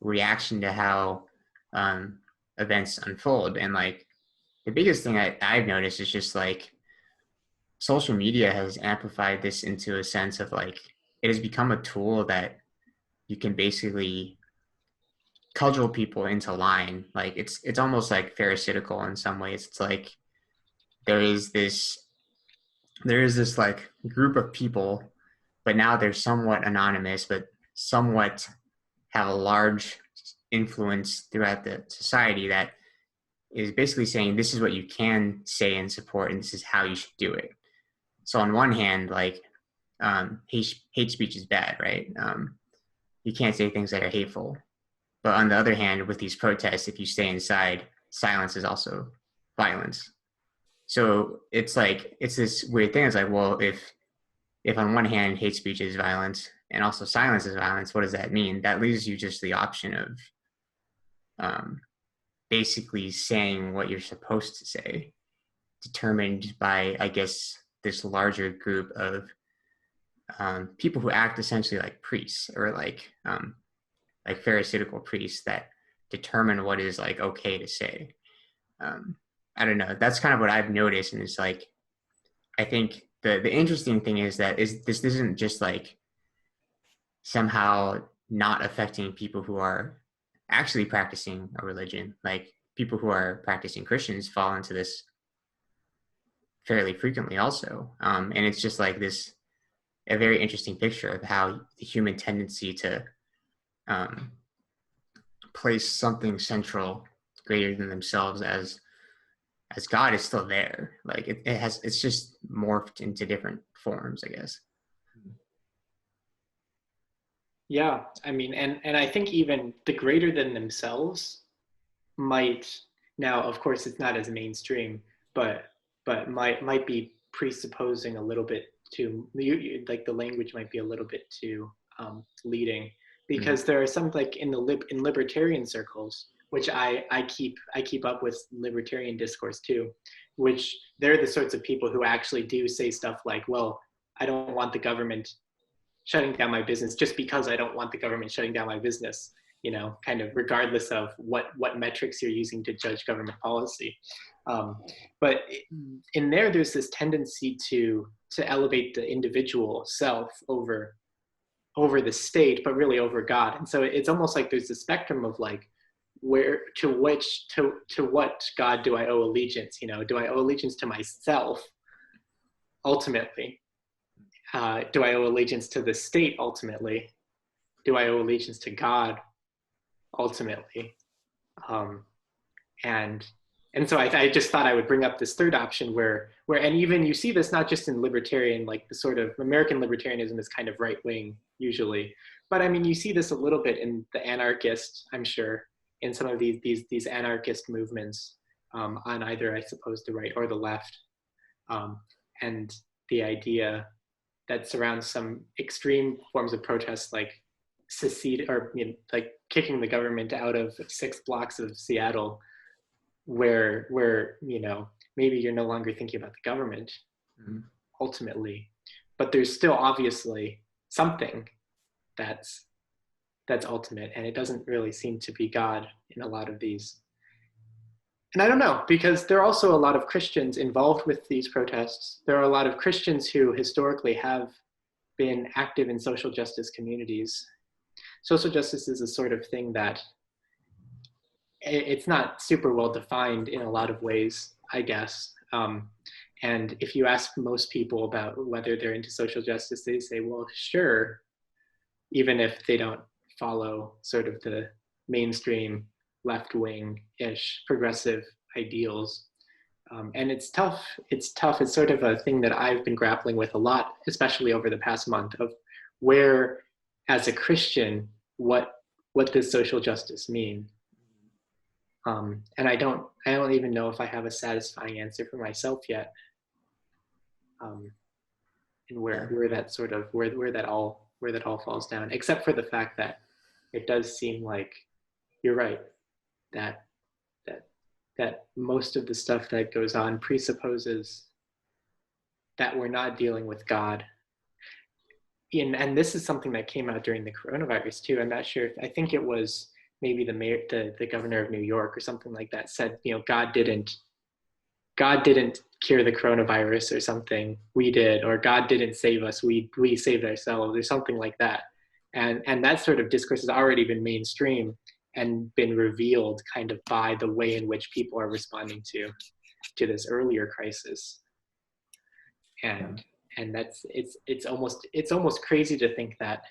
reaction to how events unfold. And like the biggest thing I've noticed is just like social media has amplified this into a sense of like it has become a tool that you can basically cudgel people into line. Like it's almost like pharisaical in some ways. It's like there is this like group of people, but now they're somewhat anonymous, but somewhat have a large influence throughout the society that is basically saying this is what you can say and support and this is how you should do it. So on one hand, like hate speech is bad, right? You can't say things that are hateful. But on the other hand, with these protests, if you stay inside, silence is also violence. So it's like, it's this weird thing. It's like, well, if on one hand hate speech is violence and also silence is violence, what does that mean? That leaves you just the option of basically saying what you're supposed to say, determined by, I guess, this larger group of people who act essentially like priests or like pharisaical priests that determine what is like okay to say. I don't know. That's kind of what I've noticed, and it's like I think the interesting thing is that this isn't just like somehow not affecting people who are actually practicing a religion. Like people who are practicing Christians fall into this fairly frequently also. And it's just like this, a very interesting picture of how the human tendency to um, place something central greater than themselves as God is still there. Like it has, it's just morphed into different forms, I guess. Yeah, I mean, and I think even the greater than themselves might, now of course it's not as mainstream, but might be presupposing a little bit too, like the language might be a little bit too leading, because there are some, like in in libertarian circles, which I keep up with libertarian discourse too, which they're the sorts of people who actually do say stuff like, well, I don't want the government shutting down my business just because I don't want the government shutting down my business, you know, kind of regardless of what metrics you're using to judge government policy. But in there, there's this tendency to elevate the individual self over the state, but really over God. And so it's almost like there's a spectrum of like, where to what God do I owe allegiance? You know, do I owe allegiance to myself ultimately? Do I owe allegiance to the state ultimately? Do I owe allegiance to God ultimately? And so I just thought I would bring up this third option where and even you see this not just in libertarian, like the sort of American libertarianism is kind of right wing usually, but I mean you see this a little bit in the anarchist, I'm sure, in some of these anarchist movements on either, I suppose, the right or the left, and the idea that surrounds some extreme forms of protest, like secede, or you know, like kicking the government out of 6 blocks of Seattle, where you know maybe you're no longer thinking about the government ultimately, but there's still obviously something that's ultimate, and it doesn't really seem to be God in a lot of these. And I don't know, because there are also a lot of Christians involved with these protests. There are a lot of Christians who historically have been active in social justice communities. Social justice is a sort of thing that it's not super well defined in a lot of ways, I guess. And if you ask most people about whether they're into social justice, they say, well, sure, even if they don't follow sort of the mainstream left-wing-ish progressive ideals. And it's tough. It's tough. It's sort of a thing that I've been grappling with a lot, especially over the past month, of where, as a Christian, what does social justice mean? And I don't even know if I have a satisfying answer for myself yet. And where that sort of where that all falls down, except for the fact that it does seem like you're right, that most of the stuff that goes on presupposes that we're not dealing with God. And this is something that came out during the coronavirus too. I'm not sure. I think it was maybe the mayor, the governor of New York or something like that, said, you know, God didn't cure the coronavirus or something. We did, or God didn't save us. We saved ourselves, or something like that. And that sort of discourse has already been mainstream and been revealed kind of by the way in which people are responding to this earlier crisis. And that's it's almost crazy to think that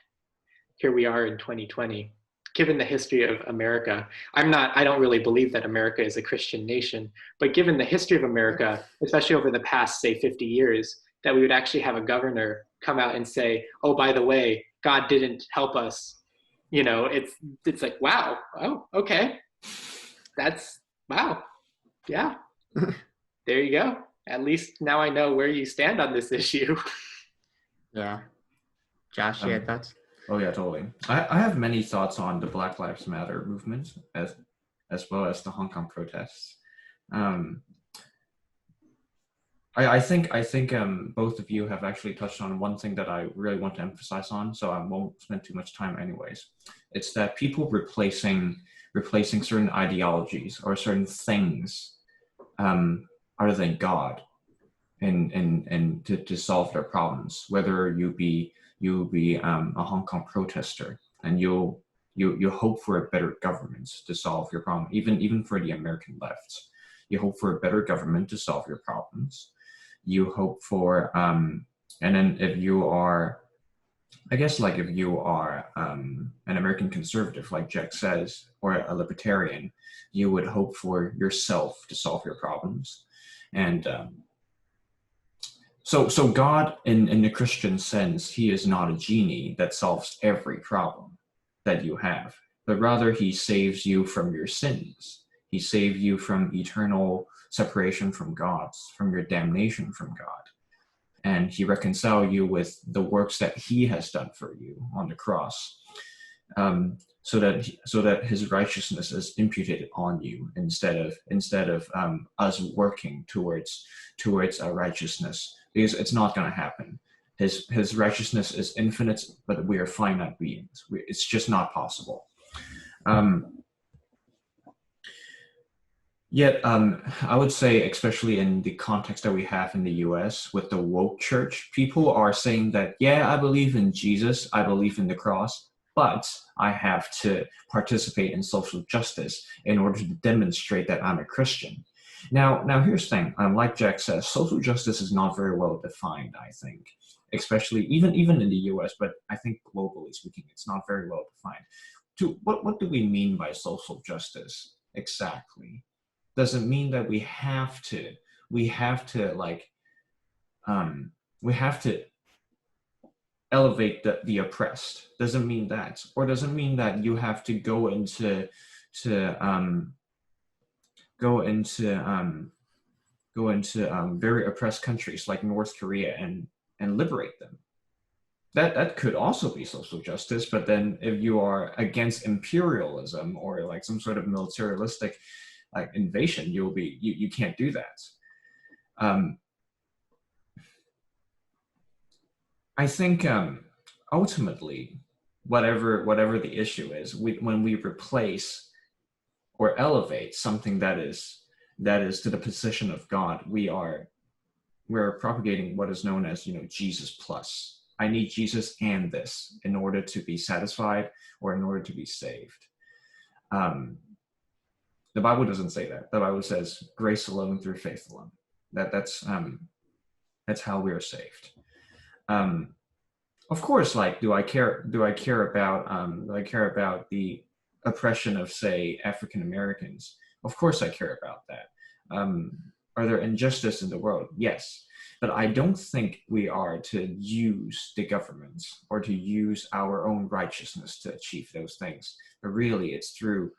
here we are in 2020, given the history of America. I don't really believe that America is a Christian nation, but given the history of America, especially over the past, say, 50 years, that we would actually have a governor come out and say, oh, by the way, God didn't help us. You know, it's like, wow, oh, okay. That's, wow, yeah. There you go. At least now I know where you stand on this issue. Yeah. Josh, you had thoughts? Oh yeah, totally. I have many thoughts on the Black Lives Matter movement as well as the Hong Kong protests. I think both of you have actually touched on one thing that I really want to emphasize on, so I won't spend too much time anyways. It's that people replacing certain ideologies or certain things other than God and to solve their problems, whether you be you'll be a Hong Kong protester, and you hope for a better government to solve your problem. Even for the American left, you hope for a better government to solve your problems. You hope for and then if you are, I guess, like if you are an American conservative, like Jack says, or a libertarian, you would hope for yourself to solve your problems. And so God, in the Christian sense, he is not a genie that solves every problem that you have, but rather he saves you from your sins. He saves you from eternal separation from God, from your damnation from God. And he reconciles you with the works that he has done for you on the cross, so that his righteousness is imputed on you instead of us working towards our righteousness, because it's not going to happen. His righteousness is infinite, but we are finite beings. It's just not possible. Yet, I would say, especially in the context that we have in the US with the woke church, people are saying that, yeah, I believe in Jesus, I believe in the cross, but I have to participate in social justice in order to demonstrate that I'm a Christian. Now here's the thing. Like Jack says, social justice is not very well defined, I think, especially even in the US, but I think globally speaking, it's not very well defined. What do we mean by social justice exactly? Doesn't mean that we have to elevate the oppressed. Doesn't mean that, or doesn't mean that you have to go into very oppressed countries like North Korea and liberate them. That could also be social justice, but then if you are against imperialism or like some sort of militaristic like invasion, you can't do that. I think ultimately, whatever the issue is, when we replace or elevate something that is to the position of God, we're propagating what is known as Jesus plus. I need Jesus and this in order to be satisfied or in order to be saved. The Bible doesn't say that. The Bible says grace alone through faith alone. That's how we are saved. Of course, like, do I care about the oppression of, say, African Americans? Of course I care about that. Are there injustice in the world? Yes. But I don't think we are to use the government or to use our own righteousness to achieve those things. But really, it's through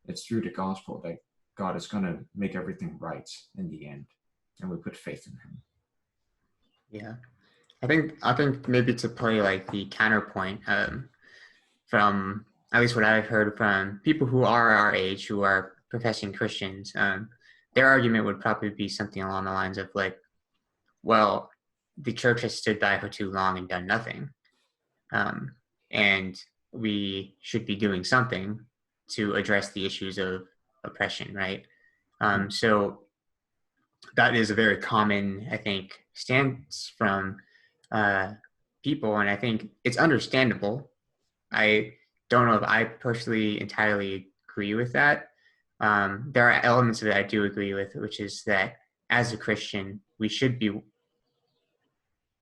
the gospel that God is going to make everything right in the end, and we put faith in him. Yeah, I think maybe to play like the counterpoint, from at least what I've heard from people who are our age, who are professing Christians, their argument would probably be something along the lines of like, well, the church has stood by for too long and done nothing, and we should be doing something to address the issues of oppression, right? So that is a very common, I think, stance from people, and I think it's understandable. I don't know if I personally entirely agree with that. There are elements of it I do agree with, which is that as a Christian, we should be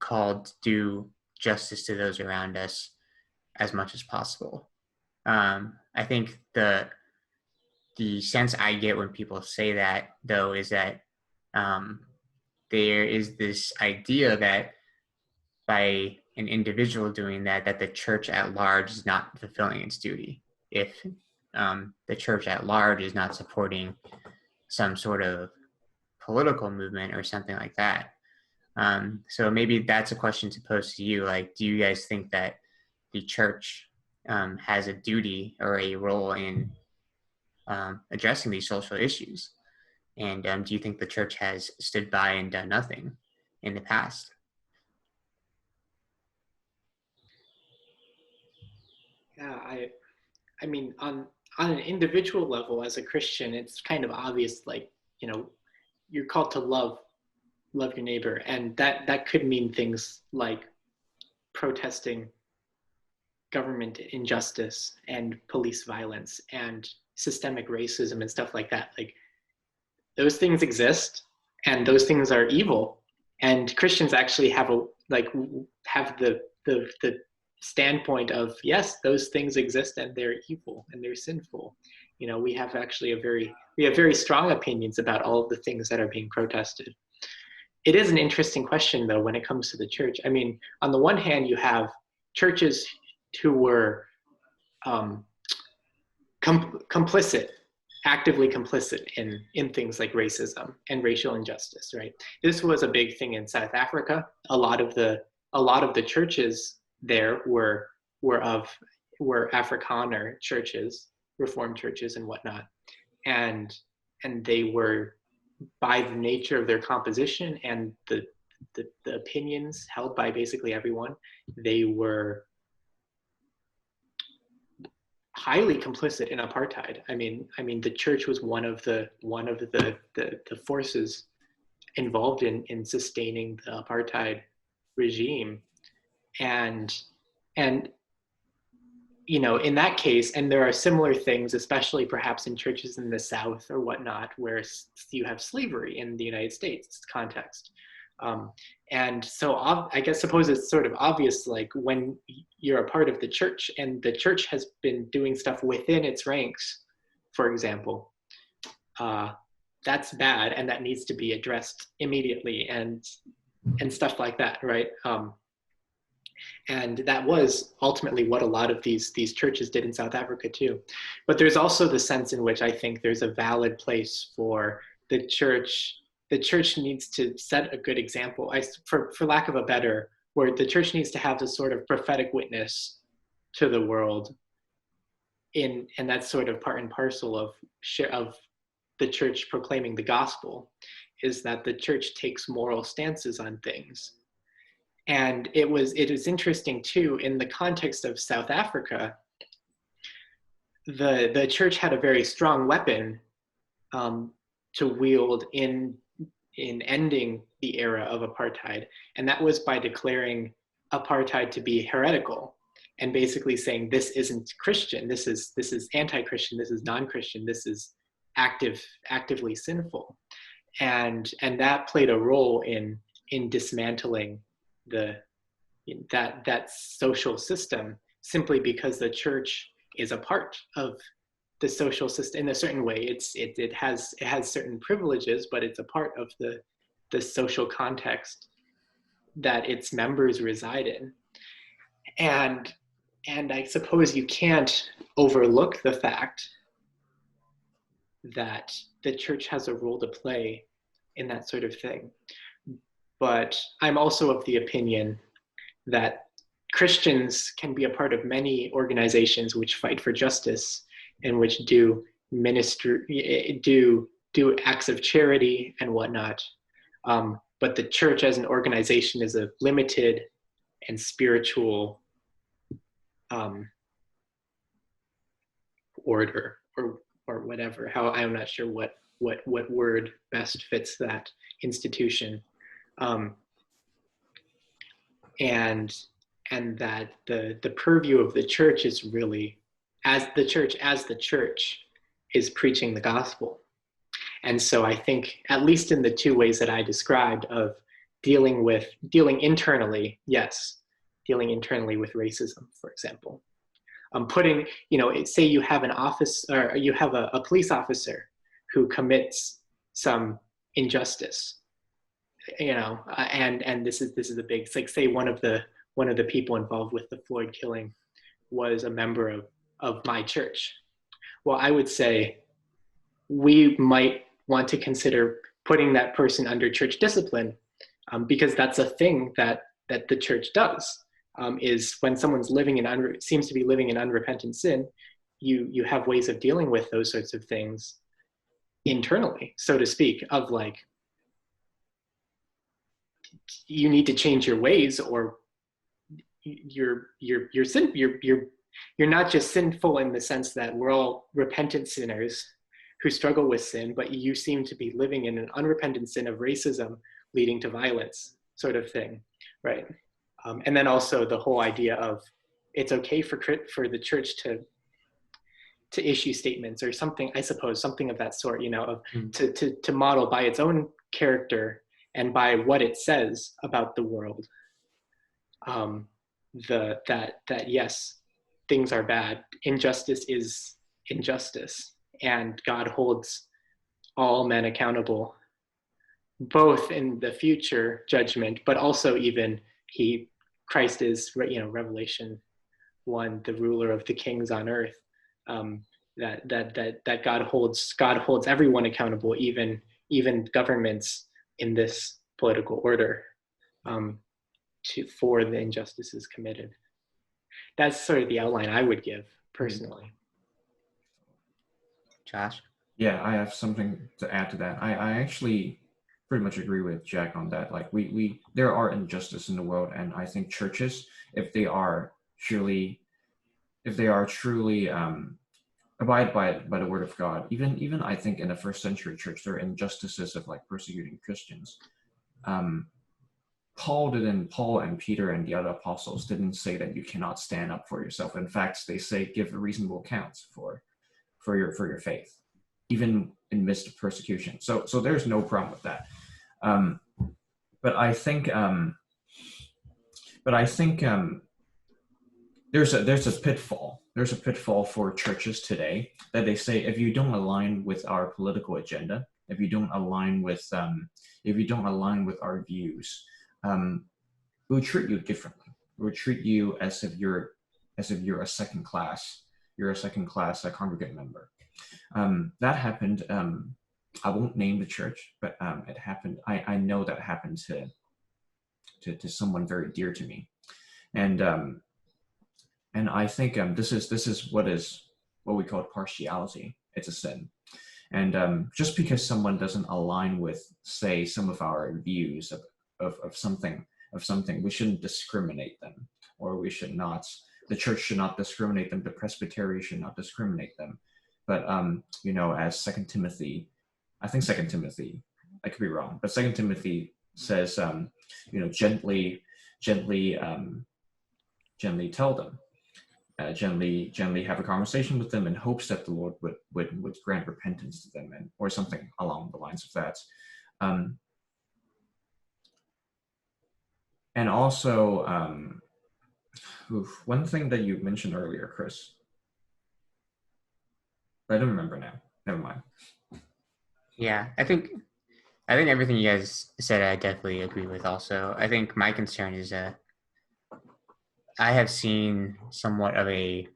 called to do justice to those around us as much as possible. I think the sense I get when people say that, though, is that there is this idea that by an individual doing that the church at large is not fulfilling its duty. If the church at large is not supporting some sort of political movement or something like that. So maybe that's a question to pose to you. Like, do you guys think that the church has a duty or a role in addressing these social issues? And do you think the church has stood by and done nothing in the past? Yeah, I mean, on an individual level, as a Christian, it's kind of obvious. Like, you're called to love your neighbor, and that could mean things like protesting government injustice and police violence and systemic racism and stuff like that. Like, those things exist, and those things are evil. And Christians actually have the standpoint of, yes, those things exist and they're evil and they're sinful. You know, we have very strong opinions about all of the things that are being protested. It is an interesting question, though, when it comes to the church. I mean, on the one hand, you have churches who were complicit, actively complicit in things like racism and racial injustice, right? This was a big thing in South Africa. A lot of the churches there were Afrikaner churches, Reformed churches and whatnot, and they were, by the nature of their composition and the opinions held by basically everyone, they were highly complicit in apartheid. I mean, the church was one of the forces involved in sustaining the apartheid regime, and you know, in that case, and there are similar things, especially perhaps in churches in the South or whatnot, where you have slavery in the United States context. And so suppose it's sort of obvious, like when you're a part of the church and the church has been doing stuff within its ranks, for example, that's bad and that needs to be addressed immediately and stuff like that, right? And that was ultimately what a lot of these churches did in South Africa too. But there's also the sense in which I think there's a valid place for the church. The church needs to set a good example, for lack of a better word. The church needs to have this sort of prophetic witness to the world, and that's sort of part and parcel of the church proclaiming the gospel, is that the church takes moral stances on things. And it is interesting too, in the context of South Africa, the church had a very strong weapon to wield in ending the era of apartheid, and that was by declaring apartheid to be heretical, and basically saying this isn't Christian, this is anti-Christian, this is non-Christian, this is actively sinful, and that played a role in dismantling that social system, simply because the church is a part of the social system in a certain way. It has certain privileges, but it's a part of the social context that its members reside in. And I suppose you can't overlook the fact that the church has a role to play in that sort of thing. But I'm also of the opinion that Christians can be a part of many organizations which fight for justice and which do acts of charity and whatnot. But the church as an organization is a limited and spiritual order, or whatever. I'm not sure what word best fits that institution. And that the purview of the church is really, as the church is preaching the gospel. And so I think, at least in the two ways that I described, of dealing internally with racism, for example, putting, say you have an office, or you have a police officer who commits some injustice, and this is a big, it's like, say one of the people involved with the Floyd killing was a member of my church. Well, I would say we might want to consider putting that person under church discipline, because that's a thing that the church does, is when someone's seems to be living in unrepentant sin, you have ways of dealing with those sorts of things internally, so to speak, of like, you need to change your ways, or you're not just sinful in the sense that we're all repentant sinners who struggle with sin, but you seem to be living in an unrepentant sin of racism leading to violence, sort of thing, right? And then also the whole idea of it's okay for the church to issue statements or something, I suppose, something of that sort, of to model by its own character and by what it says about the world, that yes, things are bad, injustice is injustice, and God holds all men accountable, both in the future judgment, but also even Christ is, Revelation 1, the ruler of the kings on earth. That God holds everyone accountable, even governments in this political order, for the injustices committed. That's sort of the outline I would give personally. Josh? Yeah, I have something to add to that. I actually pretty much agree with Jack on that. Like we there are injustice in the world, and I think churches, if they are truly abide by the word of God, even I think in the first century church, there are injustices of like persecuting Christians. Paul and Peter and the other apostles didn't say that you cannot stand up for yourself. In fact, they say give a reasonable account for your faith, even in midst of persecution. So there's no problem with that. But I think there's a pitfall. There's a pitfall for churches today that they say if you don't align with our political agenda, if you don't align with our views, we'll treat you differently. We'll treat you as if you're a second class. You're a second class congregant member. That happened. I won't name the church, but it happened. I know that happened to someone very dear to me, and I think this is what we call partiality. It's a sin, and just because someone doesn't align with, say, some of our views of something, we shouldn't discriminate them, or we should not. The church should not discriminate them. The presbytery should not discriminate them. But as Second Timothy, I think Second Timothy, I could be wrong, but Second Timothy says, gently tell them, gently have a conversation with them in hopes that the Lord would grant repentance to them, or something along the lines of that. And also, one thing that you mentioned earlier, Chris, I don't remember now. Never mind. Yeah, I think everything you guys said, I definitely agree with. Also, I think my concern is I have seen somewhat of a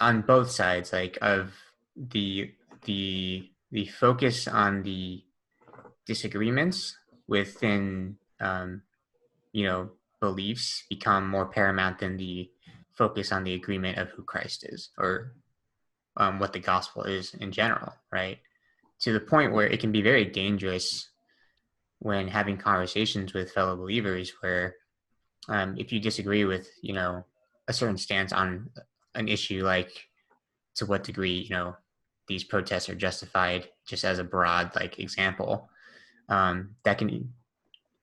on both sides, like of the focus on the disagreements within beliefs become more paramount than the focus on the agreement of who Christ is, or what the gospel is in general, right? To the point where it can be very dangerous when having conversations with fellow believers, where if you disagree with, a certain stance on an issue, like to what degree, these protests are justified, just as a broad like example, that can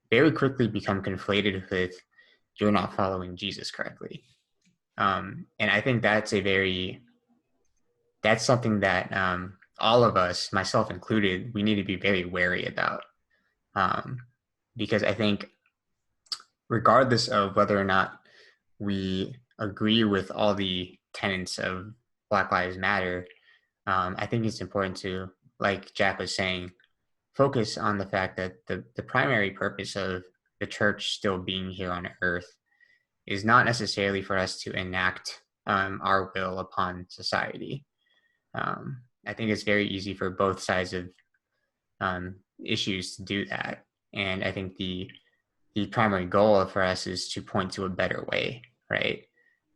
very quickly become conflated with you're not following Jesus correctly. And I think that's something that all of us, myself included, we need to be very wary about. Because I think regardless of whether or not we agree with all the tenets of Black Lives Matter, I think it's important to, like Jack was saying, focus on the fact that the primary purpose of the church still being here on earth is not necessarily for us to enact our will upon society. I think it's very easy for both sides of issues to do that. And I think the primary goal for us is to point to a better way, right?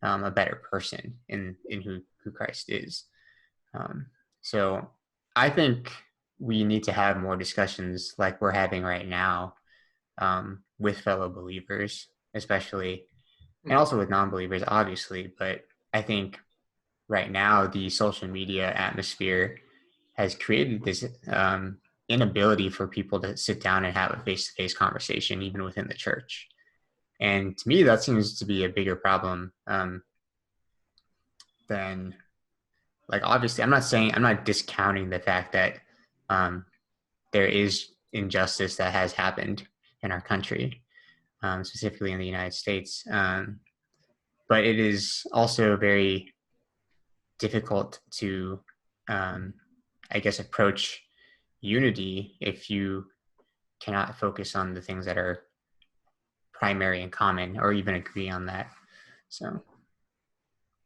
A better person in who Christ is. So I think we need to have more discussions like we're having right now with fellow believers, especially, and also with non-believers, obviously. But I think right now the social media atmosphere has created this inability for people to sit down and have a face-to-face conversation, even within the church. And to me, that seems to be a bigger problem than, like, obviously, I'm not discounting the fact that there is injustice that has happened in our country, specifically in the United States. But it is also very difficult to, I guess, approach unity if you cannot focus on the things that are primary and common, or even agree on that. So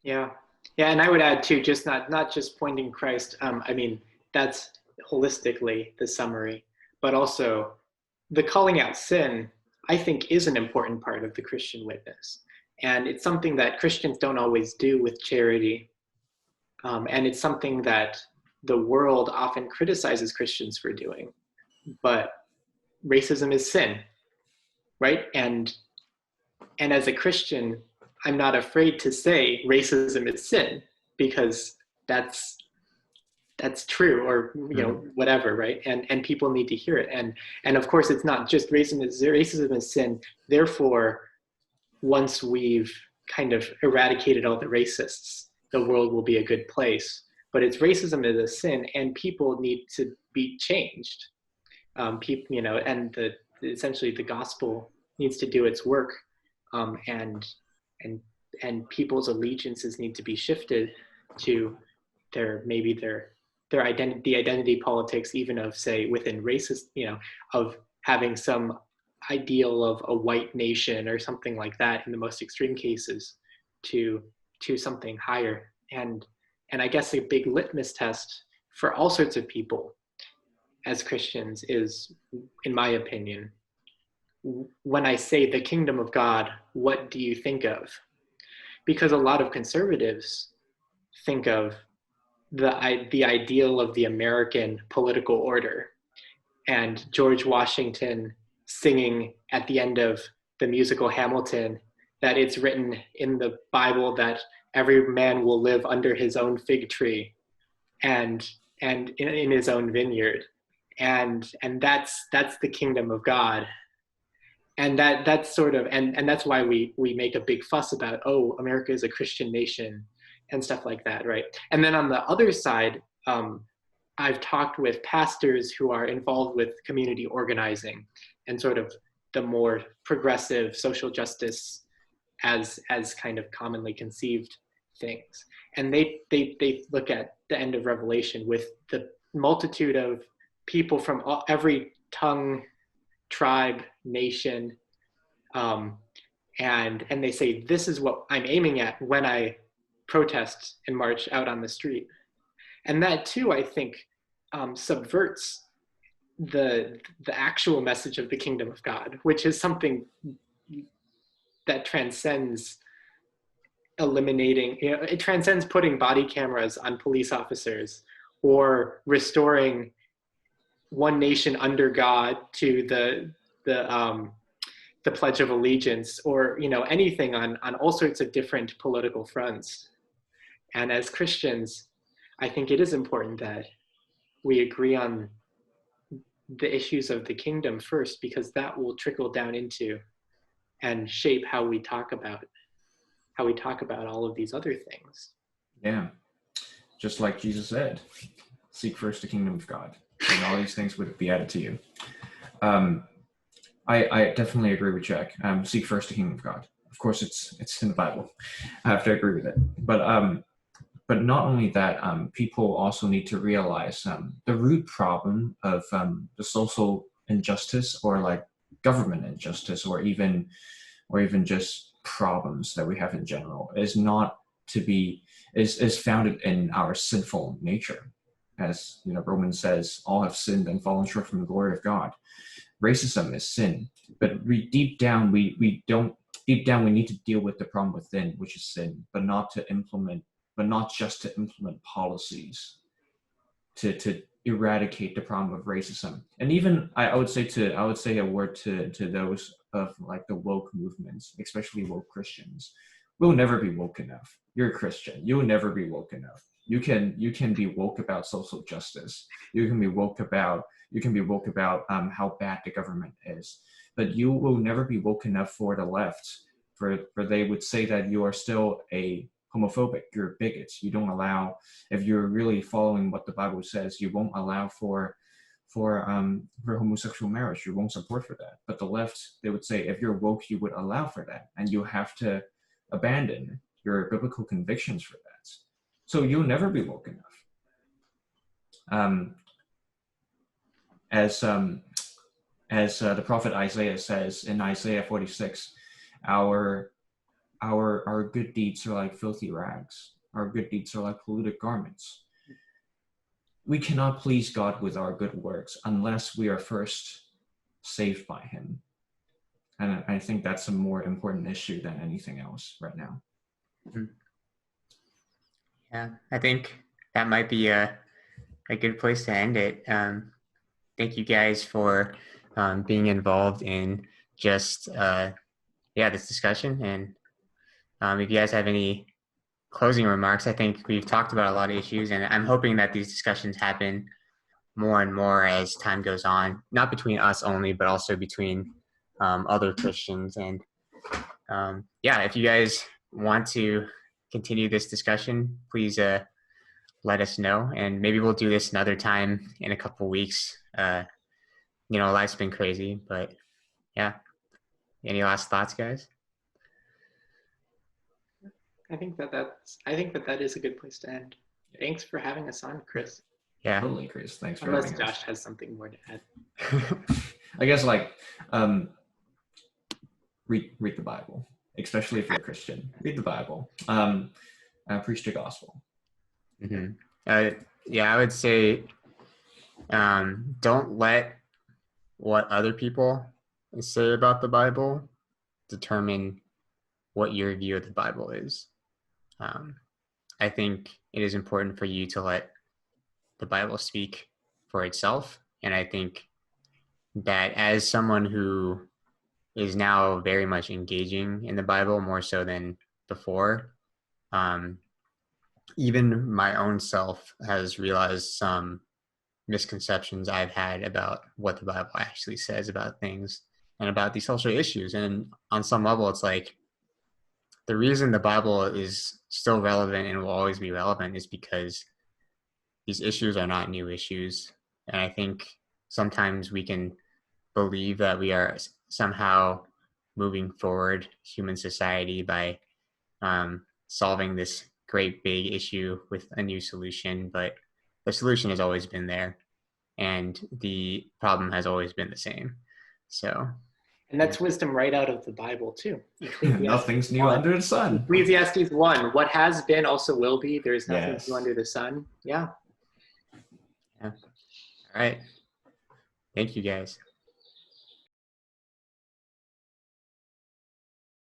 Yeah, yeah, and I would add too, just not just pointing Christ. I mean, that's holistically the summary, but also the calling out sin, I think, is an important part of the Christian witness, and it's something that Christians don't always do with charity, and it's something that the world often criticizes Christians for doing. But racism is sin, right? And as a Christian, I'm not afraid to say racism is sin, because that's true, or whatever, right? And people need to hear it. And of course, it's not just racism is sin. Therefore, once we've kind of eradicated all the racists, the world will be a good place. But it's racism is a sin, and people need to be changed. People, and essentially the gospel needs to do its work, and and people's allegiances need to be shifted to their identity, the identity politics, even of, say, within racist, of having some ideal of a white nation or something like that in the most extreme cases, to something higher. And I guess a big litmus test for all sorts of people as Christians is, in my opinion, when I say the kingdom of God, what do you think of? Because a lot of conservatives think of the ideal of the American political order, and George Washington singing at the end of the musical Hamilton that it's written in the Bible that every man will live under his own fig tree and in his own vineyard, and that's the kingdom of God. And that's sort of, and that's why we make a big fuss about, oh, America is a Christian nation and stuff like that, right? And then on the other side, I've talked with pastors who are involved with community organizing and sort of the more progressive social justice as kind of commonly conceived things. And they look at the end of Revelation with the multitude of people from every tongue, tribe, nation, and they say, this is what I'm aiming at when I protest and march out on the street. And that too, I think, subverts the actual message of the kingdom of God, which is something that transcends eliminating, it transcends putting body cameras on police officers or restoring one nation under God to the Pledge of Allegiance, or anything on all sorts of different political fronts. And as Christians, I think it is important that we agree on the issues of the kingdom first, because that will trickle down into and shape how we talk about all of these other things. Yeah, just like Jesus said, seek first the kingdom of God, and all these things would be added to you. I definitely agree with Jack. Seek first the kingdom of God. Of course, it's in the Bible. I have to agree with it. But not only that, people also need to realize the root problem of the social injustice, or like government injustice, or even just problems that we have in general, is founded in our sinful nature. As Romans says, all have sinned and fallen short from the glory of God. Racism is sin, but deep down we need to deal with the problem within, which is sin, but not just to implement policies to eradicate the problem of racism. And even I would say a word to those of like the woke movements, especially woke Christians. We'll never be woke enough. You're a Christian. You'll never be woke enough. you can be woke about social justice. You can be woke about how bad the government is, but you will never be woke enough for the left, for they would say that you are still a homophobic, you're a bigot. You don't allow, if you're really following what the Bible says, you won't allow for homosexual marriage. You won't support for that. But the left, they would say, if you're woke, you would allow for that, and you have to abandon your biblical convictions for that. So you'll never be woke enough. As the prophet Isaiah says in Isaiah 46, our good deeds are like filthy rags. Our good deeds are like polluted garments. We cannot please God with our good works unless we are first saved by him. And I think that's a more important issue than anything else right now. Yeah, I think that might be a good place to end it. Thank you guys for being involved in just this discussion. And if you guys have any closing remarks, I think we've talked about a lot of issues, and I'm hoping that these discussions happen more and more as time goes on, not between us only, but also between other Christians. And if you guys want to continue this discussion, please let us know, and maybe we'll do this another time in a couple weeks. Life's been crazy, but yeah. Any last thoughts, guys? I think that is a good place to end. Thanks for having us on, Chris. Yeah. Totally, Chris. Thanks for Unless having Josh us. has something more to add. I guess read the Bible, especially if you're a Christian. Read the Bible. Preach the gospel. Mm-hmm. I would say don't let what other people say about the Bible determine what your view of the Bible is. I think it is important for you to let the Bible speak for itself. And I think that as someone who is now very much engaging in the Bible more so than before, even my own self has realized some misconceptions I've had about what the Bible actually says about things and about these social issues. And on some level, it's like the reason the Bible is still relevant and will always be relevant is because these issues are not new issues. And I think sometimes we can believe that we are somehow moving forward human society by solving this great big issue with a new solution, but the solution has always been there and the problem has always been the same. So, and that's wisdom right out of the Bible too. Nothing's new under the sun. Ecclesiastes 1, what has been also will be. There is nothing Yes. new under the sun. Yeah. All right. Thank you, guys.